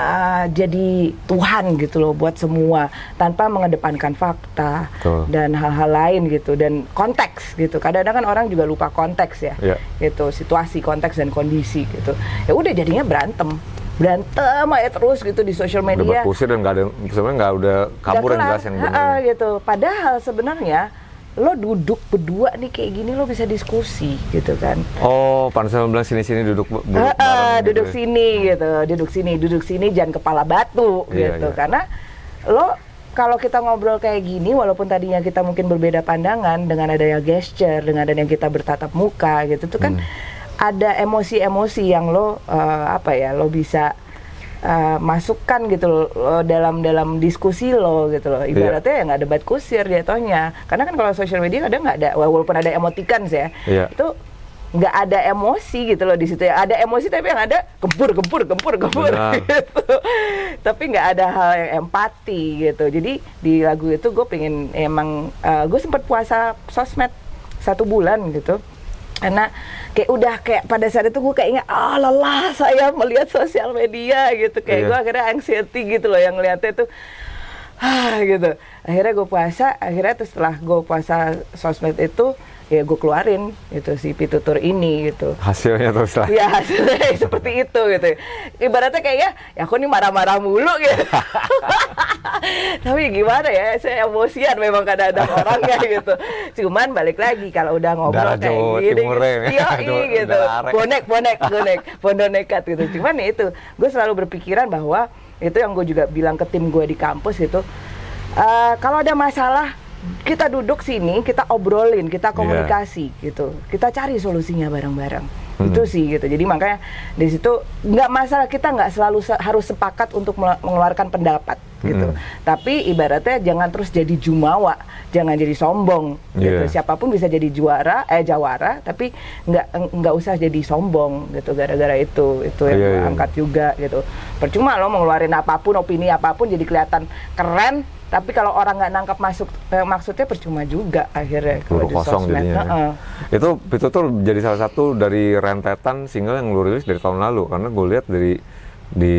jadi Tuhan gitu loh buat semua, tanpa mengedepankan fakta dan hal-hal lain gitu, dan konteks gitu. Kadang-kadang kan orang juga lupa konteks ya, gitu, situasi, konteks dan kondisi gitu. Ya udah jadinya berantem aja terus gitu di sosial media. Udah berpusir dan sebenarnya nggak udah kabur yang jelas yang benar. Gitu. Padahal sebenarnya lo duduk berdua nih kayak gini lo bisa diskusi gitu kan. Oh, pantesan bilang sini duduk bareng. Duduk sini jangan kepala batu gitu. Karena lo kalau kita ngobrol kayak gini, walaupun tadinya kita mungkin berbeda pandangan, dengan adanya gesture, dengan adanya kita bertatap muka gitu tuh kan ada emosi-emosi yang lo lo bisa masukan gitu loh dalam diskusi lo gitu loh. Ibaratnya ya nggak debat kusir jatuhnya. Karena kan kalau social media kadang nggak ada, walaupun ada emoticons ya, itu nggak ada emosi gitu loh di situ ya. Ada emosi tapi yang ada gempur gitu. Tapi nggak ada hal yang empati gitu. Jadi di lagu itu gue pengen emang gue sempat puasa sosmed 1 bulan gitu. Karena kayak pada saat itu gue kayaknya lelah saya melihat sosial media gitu, kayak gue akhirnya anxiety gitu loh yang ngeliatnya tuh gitu. Akhirnya gue puasa, akhirnya tuh setelah gue puasa sosmed itu ya gue keluarin gitu si pitutur ini gitu. Hasilnya terus lah. Ya hasilnya seperti itu gitu. Ibaratnya kayaknya ya aku nih marah-marah mulu gitu. Tapi gimana ya, saya emosian memang kadang-kadang orangnya gitu. Cuman balik lagi kalau udah ngobrol kayak gini, gitu. Bonek nekat gitu. Cuman ya itu, gue selalu berpikiran bahwa itu yang gue juga bilang ke tim gue di kampus itu, kalau ada masalah kita duduk sini, kita obrolin, kita komunikasi gitu, kita cari solusinya bareng-bareng. Itu sih gitu. Jadi makanya di situ nggak masalah, kita nggak selalu harus sepakat untuk mengeluarkan pendapat gitu. Tapi ibaratnya jangan terus jadi jumawa, jangan jadi sombong gitu. Siapapun bisa jadi jawara, tapi nggak usah jadi sombong gitu gara-gara itu yang angkat juga gitu. Percuma lo mengeluarin apapun, opini apapun jadi kelihatan keren. Tapi kalau orang nggak nangkap maksudnya percuma juga akhirnya. Peluru kosong jadinya. Itu tuh jadi salah satu dari rentetan single yang lu rilis dari tahun lalu. Karena gue lihat di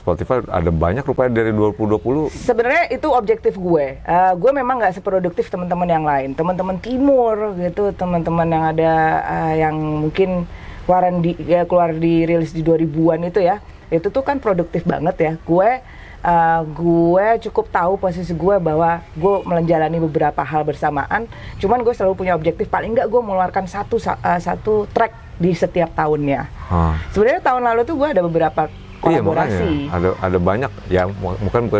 Spotify ada banyak rupanya dari 2020. Sebenarnya itu objektif gue. Gue memang nggak seproduktif teman-teman yang lain. Teman-teman timur gitu, teman-teman yang ada yang mungkin keluar di rilis di 2000-an itu ya. Itu tuh kan produktif banget ya. Gue cukup tahu posisi gue bahwa gue menjalani beberapa hal bersamaan. Cuman gue selalu punya objektif, paling nggak gue mengeluarkan satu track di setiap tahunnya. Sebenarnya tahun lalu tuh gue ada beberapa kolaborasi. Iya, ada banyak ya, bukan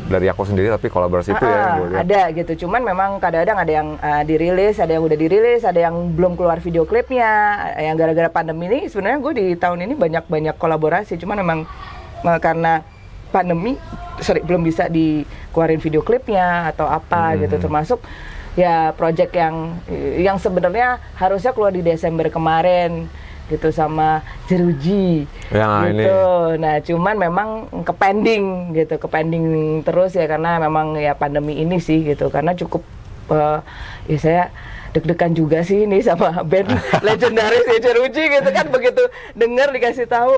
dari aku sendiri tapi kolaborasi itu ya. Ada gitu. Cuman memang kadang-kadang ada yang dirilis, ada yang udah dirilis, ada yang belum keluar video klipnya. Yang gara-gara pandemi ini sebenarnya gue di tahun ini banyak kolaborasi. Cuman memang karena pandemi belum bisa dikeluarin video klipnya atau apa gitu, termasuk ya project yang sebenarnya harusnya keluar di Desember kemarin gitu sama Jeruji gitu. Nah cuman memang kepending terus ya karena memang ya pandemi ini sih gitu, karena cukup ya saya deg-degan juga sih ini sama band legendaris ya Jeruji gitu kan, begitu dengar dikasih tahu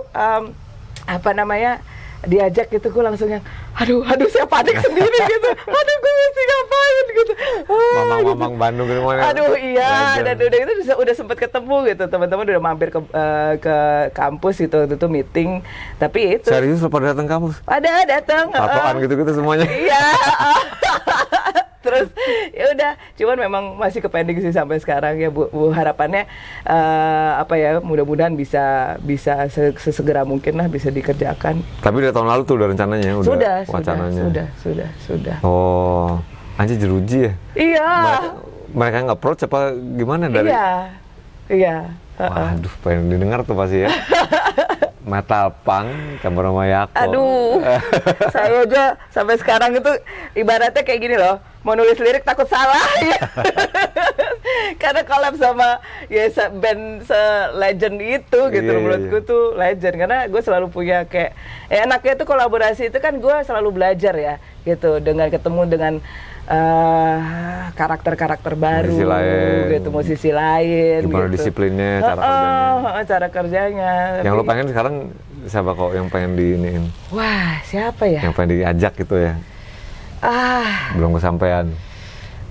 diajak gitu, gue langsung yang aduh saya panik sendiri gitu, aduh gue mesti ngapain gitu, mamang Bandung gitu. Aduh iya, dan udah itu udah sempat ketemu gitu, teman-teman udah mampir ke kampus gitu, itu meeting. Tapi itu serius lo pada datang kampus? Ada datang, tatoan gitu semuanya. Iya. Terus ya udah, cuman memang masih kepending sih sampai sekarang ya Bu. Harapannya mudah-mudahan bisa sesegera mungkin lah bisa dikerjakan. Tapi dari tahun lalu tuh udah rencananya sudah. Oh, anjir Jeruji ya? Iya. Mereka nge-approach apa gimana dari? Iya. Waduh, pengen didengar tuh pasti ya. Metal punk campur sama Yako. Aduh, saya aja sampai sekarang itu ibaratnya kayak gini loh, mau nulis lirik takut salah ya. Karena collab sama band se-legend itu gitu, menurutku tuh legend. Karena gue selalu punya kayak enaknya tuh kolaborasi itu kan gue selalu belajar ya gitu, dengan ketemu dengan karakter-karakter baru, musisi lain. Gimana gitu. Disiplinnya, cara kerjanya. Yang lo pengen sekarang siapa kok yang pengen diiniin? Wah, siapa ya? Yang pengen diajak gitu ya? Belum kesampaian.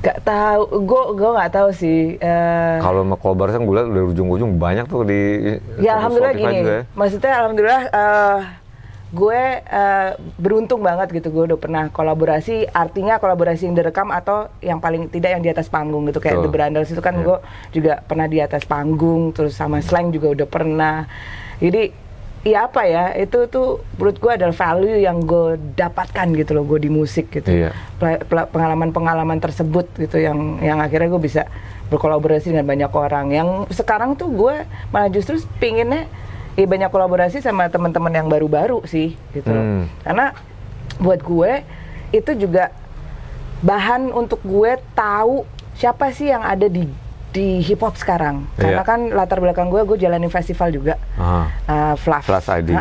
Gak tahu, gue nggak tahu sih. Kalau mau kolaborasi gue lihat dari ujung-ujung banyak tuh di. Ya alhamdulillah gini, ya. Maksudnya alhamdulillah. Gue beruntung banget gitu, gue udah pernah kolaborasi, artinya kolaborasi yang direkam atau yang paling tidak yang di atas panggung gitu, kayak The Brandals itu kan gue juga pernah di atas panggung, terus sama Slang juga udah pernah. Jadi ya itu tuh menurut gue adalah value yang gue dapatkan gitu loh, gue di musik gitu. Pengalaman tersebut gitu yang akhirnya gue bisa berkolaborasi dengan banyak orang. Yang sekarang tuh gue malah justru pinginnya banyak kolaborasi sama teman-teman yang baru-baru sih gitu loh. Karena buat gue itu juga bahan untuk gue tahu siapa sih yang ada di hip hop sekarang. Karena kan latar belakang gue jalanin festival juga. Fluff ID.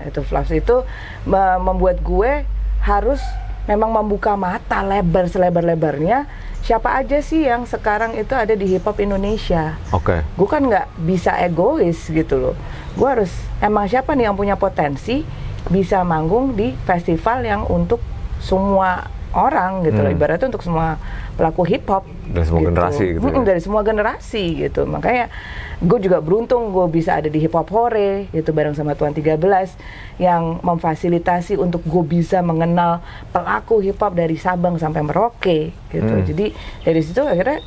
Itu Fluff itu membuat gue harus memang membuka mata lebar selebar-lebarnya siapa aja sih yang sekarang itu ada di hip hop Indonesia. Gue kan nggak bisa egois gitu loh. Gue harus emang siapa nih yang punya potensi bisa manggung di festival yang untuk semua orang gitu loh. Ibaratnya untuk semua pelaku hip hop dari semua gitu. generasi gitu ya? Dari semua generasi gitu. Makanya gue juga beruntung gue bisa ada di Hip Hop Hore gitu bareng sama Tuan 13 yang memfasilitasi untuk gue bisa mengenal pelaku hip hop dari Sabang sampai Merauke gitu. Jadi dari situ akhirnya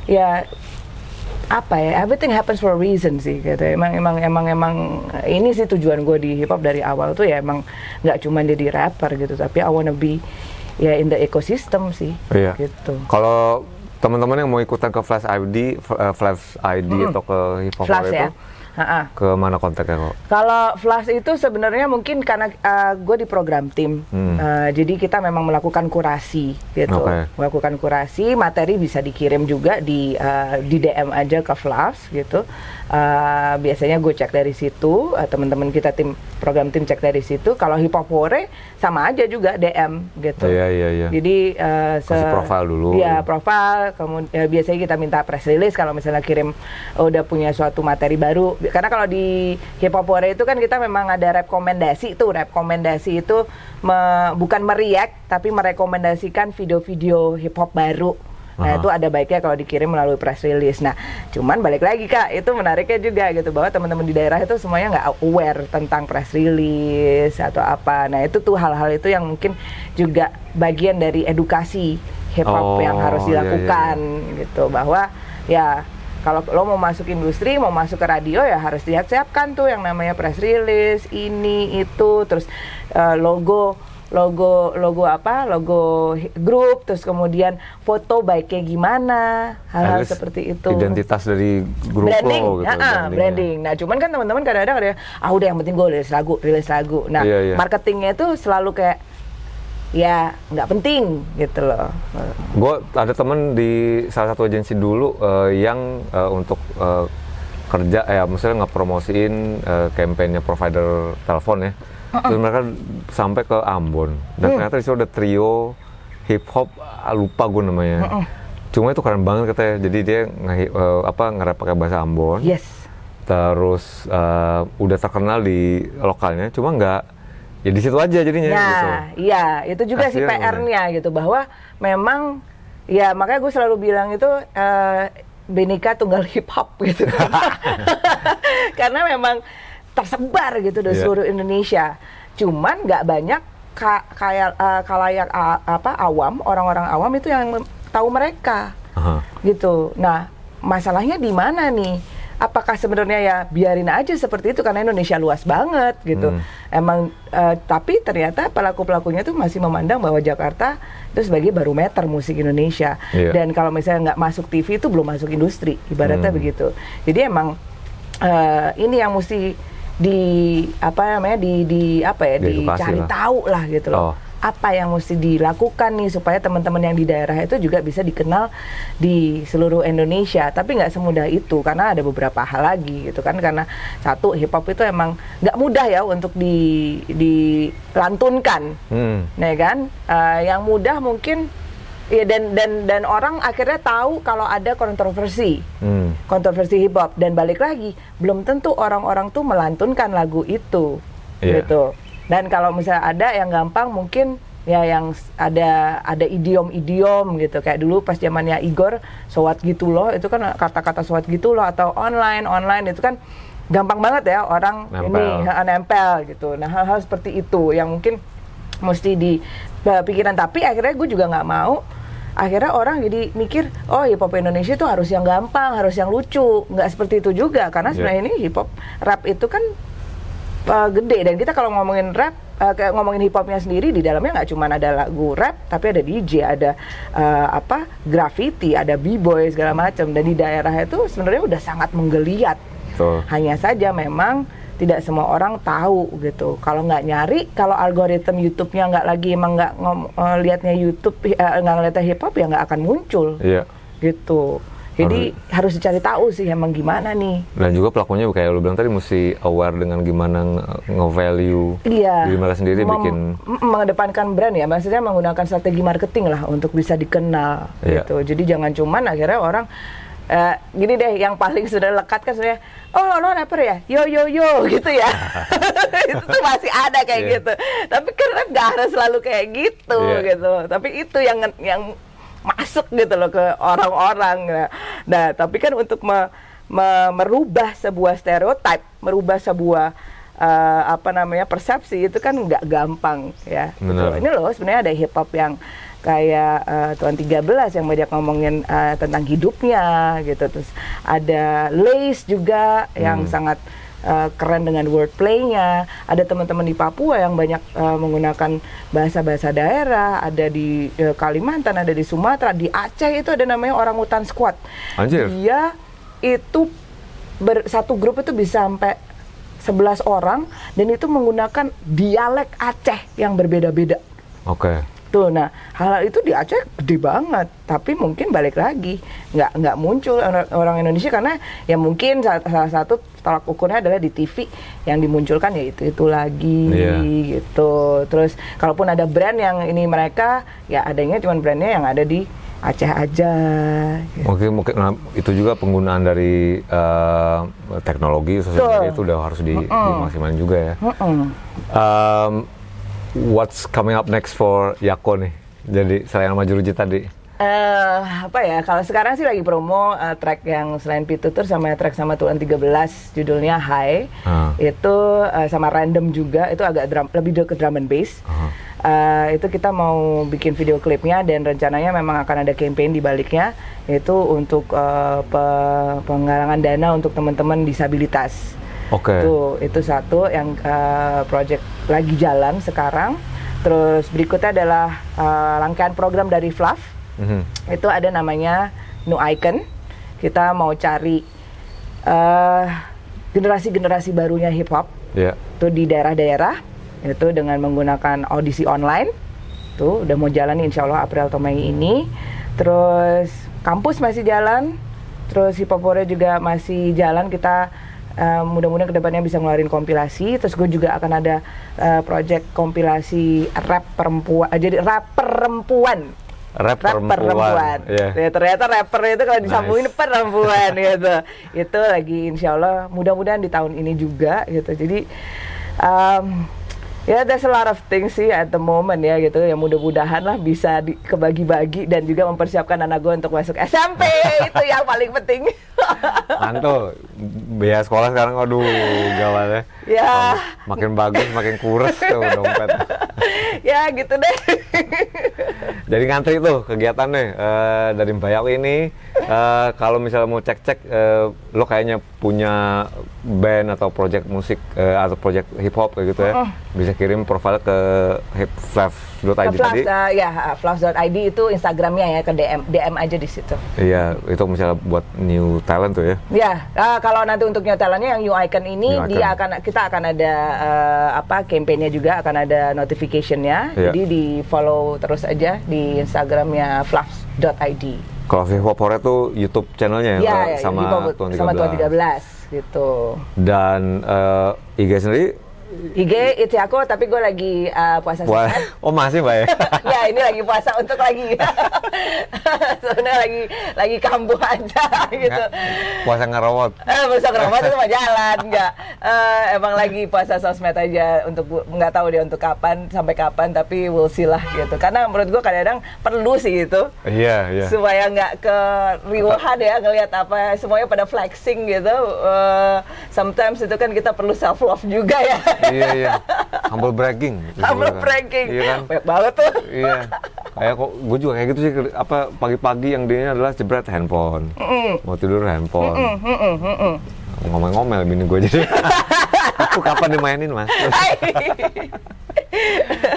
ya apa ya, everything happens for a reason sih gitu. Emang ini sih tujuan gue di hip hop dari awal tuh ya emang nggak cuma jadi rapper gitu, tapi I wanna be ya in the ecosystem sih gitu. Kalau teman-teman yang mau ikutan ke Flash ID atau ke Hip Hop Flash itu ya? ke mana kontaknya kok? Kalau Flash itu sebenarnya mungkin karena gue di program tim, jadi kita memang melakukan kurasi gitu, melakukan kurasi, materi bisa dikirim juga di DM aja ke Flash gitu. Biasanya gue cek dari situ, teman-teman kita program tim cek dari situ. Kalau Hip Hop Hore sama aja juga DM gitu. Iya. Jadi kasih profil dulu. Iya, profil. Kemudian biasanya kita minta press release kalau misalnya kirim udah punya suatu materi baru. Karena kalau di Hip Hop Hore itu kan kita memang ada rekomendasi tuh. Rekomendasi itu bukan mereact tapi merekomendasikan video-video hip hop baru. Nah itu ada baiknya kalau dikirim melalui press release. Nah cuman balik lagi Kak, itu menariknya juga gitu bahwa teman-teman di daerah itu semuanya nggak aware tentang press release atau apa. Nah itu tuh hal-hal itu yang mungkin juga bagian dari edukasi hip hop yang harus dilakukan gitu, bahwa ya kalau lo mau masuk industri, mau masuk ke radio ya harus siapkan tuh yang namanya press release, ini itu, terus logo grup, terus kemudian foto baiknya gimana, hal-hal seperti itu. Identitas dari grup branding, lo gitu. Branding. Nah, cuman kan teman-teman kadang-kadang ada udah yang penting gue rilis lagu. Nah, marketingnya itu selalu kayak ya nggak penting gitu loh. Gue ada temen di salah satu agensi dulu yang untuk kerja maksudnya ngepromosiin kampanye provider telepon ya. Terus mereka sampai ke Ambon dan ternyata di situ ada trio hip hop, lupa gue namanya. Cuma itu keren banget katanya. Jadi dia nge-rap pakai bahasa Ambon. Terus udah terkenal di lokalnya, cuma nggak ya di situ aja jadinya gitu. Iya, itu juga sih PR-nya gitu, bahwa memang ya makanya gue selalu bilang itu Bhinneka Tunggal Hip Hop gitu. Karena memang tersebar gitu di seluruh Indonesia. Cuman nggak banyak kalayak awam, orang-orang awam itu yang tahu mereka. Gitu. Nah, masalahnya di mana nih? Apakah sebenarnya ya biarin aja seperti itu karena Indonesia luas banget gitu. Emang tapi ternyata pelaku-pelakunya tuh masih memandang bahwa Jakarta itu sebagai barometer musik Indonesia. Dan kalau misalnya nggak masuk TV itu belum masuk industri, ibaratnya begitu. Jadi emang ini yang mesti dicari tahu lah gitu loh. Apa yang mesti dilakukan nih supaya teman-teman yang di daerah itu juga bisa dikenal di seluruh Indonesia. Tapi nggak semudah itu karena ada beberapa hal lagi gitu kan, karena satu hip hop itu emang nggak mudah ya untuk dilantunkan, nah kan yang mudah mungkin ya dan orang akhirnya tahu kalau ada kontroversi hip hop, dan balik lagi belum tentu orang-orang tuh melantunkan lagu itu gitu. Dan kalau misalnya ada yang gampang mungkin ya yang ada idiom-idiom gitu, kayak dulu pas zamannya Igor sowat gitu loh, itu kan kata-kata sowat gitu loh, atau online itu kan gampang banget ya orang nempel gitu. Nah hal-hal seperti itu yang mungkin mesti dipikiran, tapi akhirnya gue juga nggak mau akhirnya orang jadi mikir oh hip hop Indonesia itu harus yang gampang, harus yang lucu. Nggak seperti itu juga, karena sebenarnya ini hip hop rap itu kan gede, dan kita kalau ngomongin rap, ngomongin hip hopnya sendiri, di dalamnya nggak cuma ada lagu rap, tapi ada DJ, ada graffiti, ada b-boy segala macam, dan di daerah itu sebenarnya udah sangat menggeliat. Hanya saja memang tidak semua orang tahu gitu. Kalau nggak nyari, kalau algoritma YouTube-nya nggak lagi emang nggak lihatnya YouTube, nggak ngeliatnya hip hop ya nggak akan muncul. Iya. Gitu. Jadi harus dicari tahu sih emang gimana nih. Dan juga pelakunya kayak lu bilang tadi mesti aware dengan gimana nge-value diri mereka sendiri, bikin mengedepankan brand ya, maksudnya menggunakan strategi marketing lah untuk bisa dikenal gitu. Jadi jangan cuman akhirnya orang gini deh, yang paling sudah lekat kan sebenarnya, oh lo rapper ya, yo gitu ya. Itu tuh masih ada kayak gitu. Tapi kan rap gak harus selalu kayak gitu gitu. Tapi itu yang masuk gitu loh ke orang-orang. Nah, tapi kan untuk merubah sebuah stereotip, merubah sebuah persepsi itu kan nggak gampang ya. Gitu. Ini loh sebenarnya ada hip hop yang kayak Tuan 13 yang banyak ngomongin tentang hidupnya gitu. Terus ada Lace juga yang sangat keren dengan wordplay-nya. Ada teman-teman di Papua yang banyak menggunakan bahasa-bahasa daerah. Ada di Kalimantan, ada di Sumatera, di Aceh itu ada namanya Orangutan Squad. Anjir. Dia itu satu grup itu bisa sampai 11 orang dan itu menggunakan dialek Aceh yang berbeda-beda. Oke. Tuh, nah hal itu di Aceh gede banget, tapi mungkin balik lagi nggak muncul orang Indonesia karena ya mungkin salah satu tolak ukurnya adalah di TV yang dimunculkan ya itu lagi gitu. Terus kalaupun ada brand yang ini mereka ya adanya cuma brandnya yang ada di Aceh aja. Gitu. Mungkin itu juga penggunaan dari teknologi sosial media itu udah harus dimaksimalin juga ya. What's coming up next for Yako nih? Jadi selain sama Juruji tadi. Kalau sekarang sih lagi promo track yang selain Pitutur sama track sama Tuan 13 judulnya High. Itu sama Random juga, itu agak lebih ke drum and bass. Itu kita mau bikin video klipnya dan rencananya memang akan ada campaign di baliknya, itu untuk penggalangan dana untuk teman-teman disabilitas. Oke. Itu satu yang project lagi jalan sekarang. Terus berikutnya adalah rangkaian program dari Fluff. Itu ada namanya New Icon. Kita mau cari generasi-generasi barunya hip hop. Itu di daerah-daerah. Itu dengan menggunakan audisi online. Tuh udah mau jalan insya Allah April atau Mei ini. Terus kampus masih jalan. Terus hip hop-nya juga masih jalan. Kita mudah-mudahan kedepannya bisa ngeluarin kompilasi. Terus gue juga akan ada project kompilasi rap perempuan. Jadi rap perempuan. Ya, ternyata rapper itu kalau disambungin perempuan gitu. Itu lagi insya Allah mudah-mudahan di tahun ini juga gitu. Jadi there's a lot of things sih at the moment ya gitu. Ya mudah-mudahan lah bisa kebagi-bagi dan juga mempersiapkan anak gue untuk masuk SMP. Itu yang paling penting. Mantul. Biaya sekolah sekarang aduh gawat ya. Makin bagus makin kurus tuh dompet. Ya gitu deh. Jadi ngantri tuh kegiatannya dari Mbak Yako ini. Kalau misalnya mau cek-cek lo kayaknya punya band atau project musik atau project hip hop kayak gitu ya. Bisa kirim profile ke fluff.id tadi. Fluff.id itu Instagramnya ya, ke DM aja di situ. Iya, itu misalnya buat new talent tuh ya. Ya, kalau nanti untuk new talentnya yang New Icon ini kita akan ada campaignnya juga, akan ada notificationnya. Jadi di follow terus aja di Instagramnya fluff.id. Kalau hip hop tuh YouTube channelnya ya, sama Tuan 13 gitu. Dan IG sendiri? IG it's Yako, tapi gue lagi puasa sehat. Oh masih Mbak ya? Ya ini lagi puasa untuk lagi sebenarnya lagi kambuh aja gitu. Puasa ngerawat? Puasa ngerawat itu mah jalan, enggak. Emang lagi puasa sosmed aja untuk nggak tahu dia untuk kapan, sampai kapan, tapi we'll see lah gitu. Karena menurut gue kadang-kadang perlu sih itu. Iya. Supaya nggak ke riuhan ya ngelihat apa semuanya pada flexing gitu. Sometimes itu kan kita perlu self love juga ya. Iya. Humble bragging. Iya kan? Banyak banget tuh. Iya. Kayak kok gue juga kayak gitu sih, pagi-pagi yang dianya adalah jebret handphone. Mau tidur handphone. Ngomel-ngomel bini gue jadi. Aku kapan dimainin, Mas?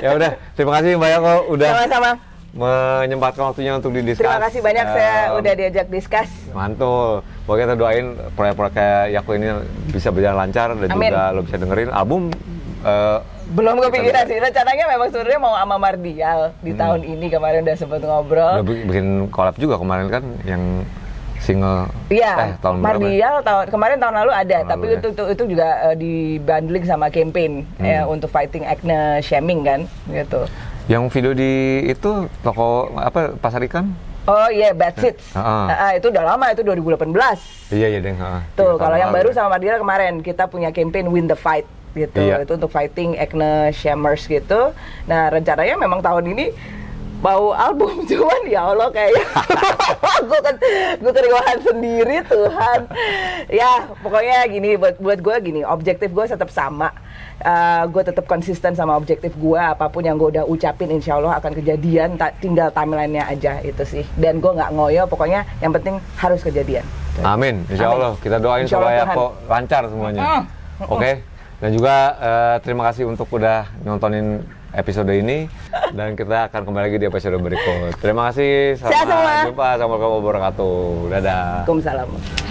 Ya udah, terima kasih Mbak Yako udah sama-sama menyempatkan waktunya untuk didiskus. Terima kasih banyak saya udah diajak diskus. Mantul. Pokoknya kita doain proyek-proyek kayak Yaku ini bisa berjalan lancar dan Amin. juga lo bisa dengerin album. Belum kepikiran sih, rencananya memang sebenarnya mau sama Mardial di tahun ini, kemarin udah sempet ngobrol. Udah bikin collab juga kemarin kan yang single. Iya, tahun berapa? Mardial kemarin tahun lalu ada, Tahun tapi lalu, itu juga dibundling sama campaign untuk fighting acne shaming kan, gitu. Yang video di itu toko apa Pasar Ikan? Oh iya, Bad Seeds. Itu udah lama, itu 2018. Iya Deng. Tuh, kalau yang baru sama Mardial kemarin kita punya campaign Win the Fight gitu. Iya. Itu untuk fighting acne shamers gitu. Nah, rencananya memang tahun ini mau album, cuman ya Allah kayaknya gue keriwahan sendiri, Tuhan. Ya pokoknya gini, buat gue gini, objektif gue tetap sama. Gue tetap konsisten sama objektif gue, apapun yang gue udah ucapin insya Allah akan kejadian, tinggal timelinenya aja itu sih. Dan gue nggak ngoyo, pokoknya yang penting harus kejadian. Amin, insya Allah. Kita doain Insya Allah, supaya Tuhan. kok lancar semuanya. Oke. Dan juga terima kasih untuk udah nontonin episode ini, dan kita akan kembali lagi di episode berikut. Terima kasih, Sehat semua. sampai jumpa, assalamualaikum warahmatullahi wabarakatuh. Dadah. Waalaikumsalam.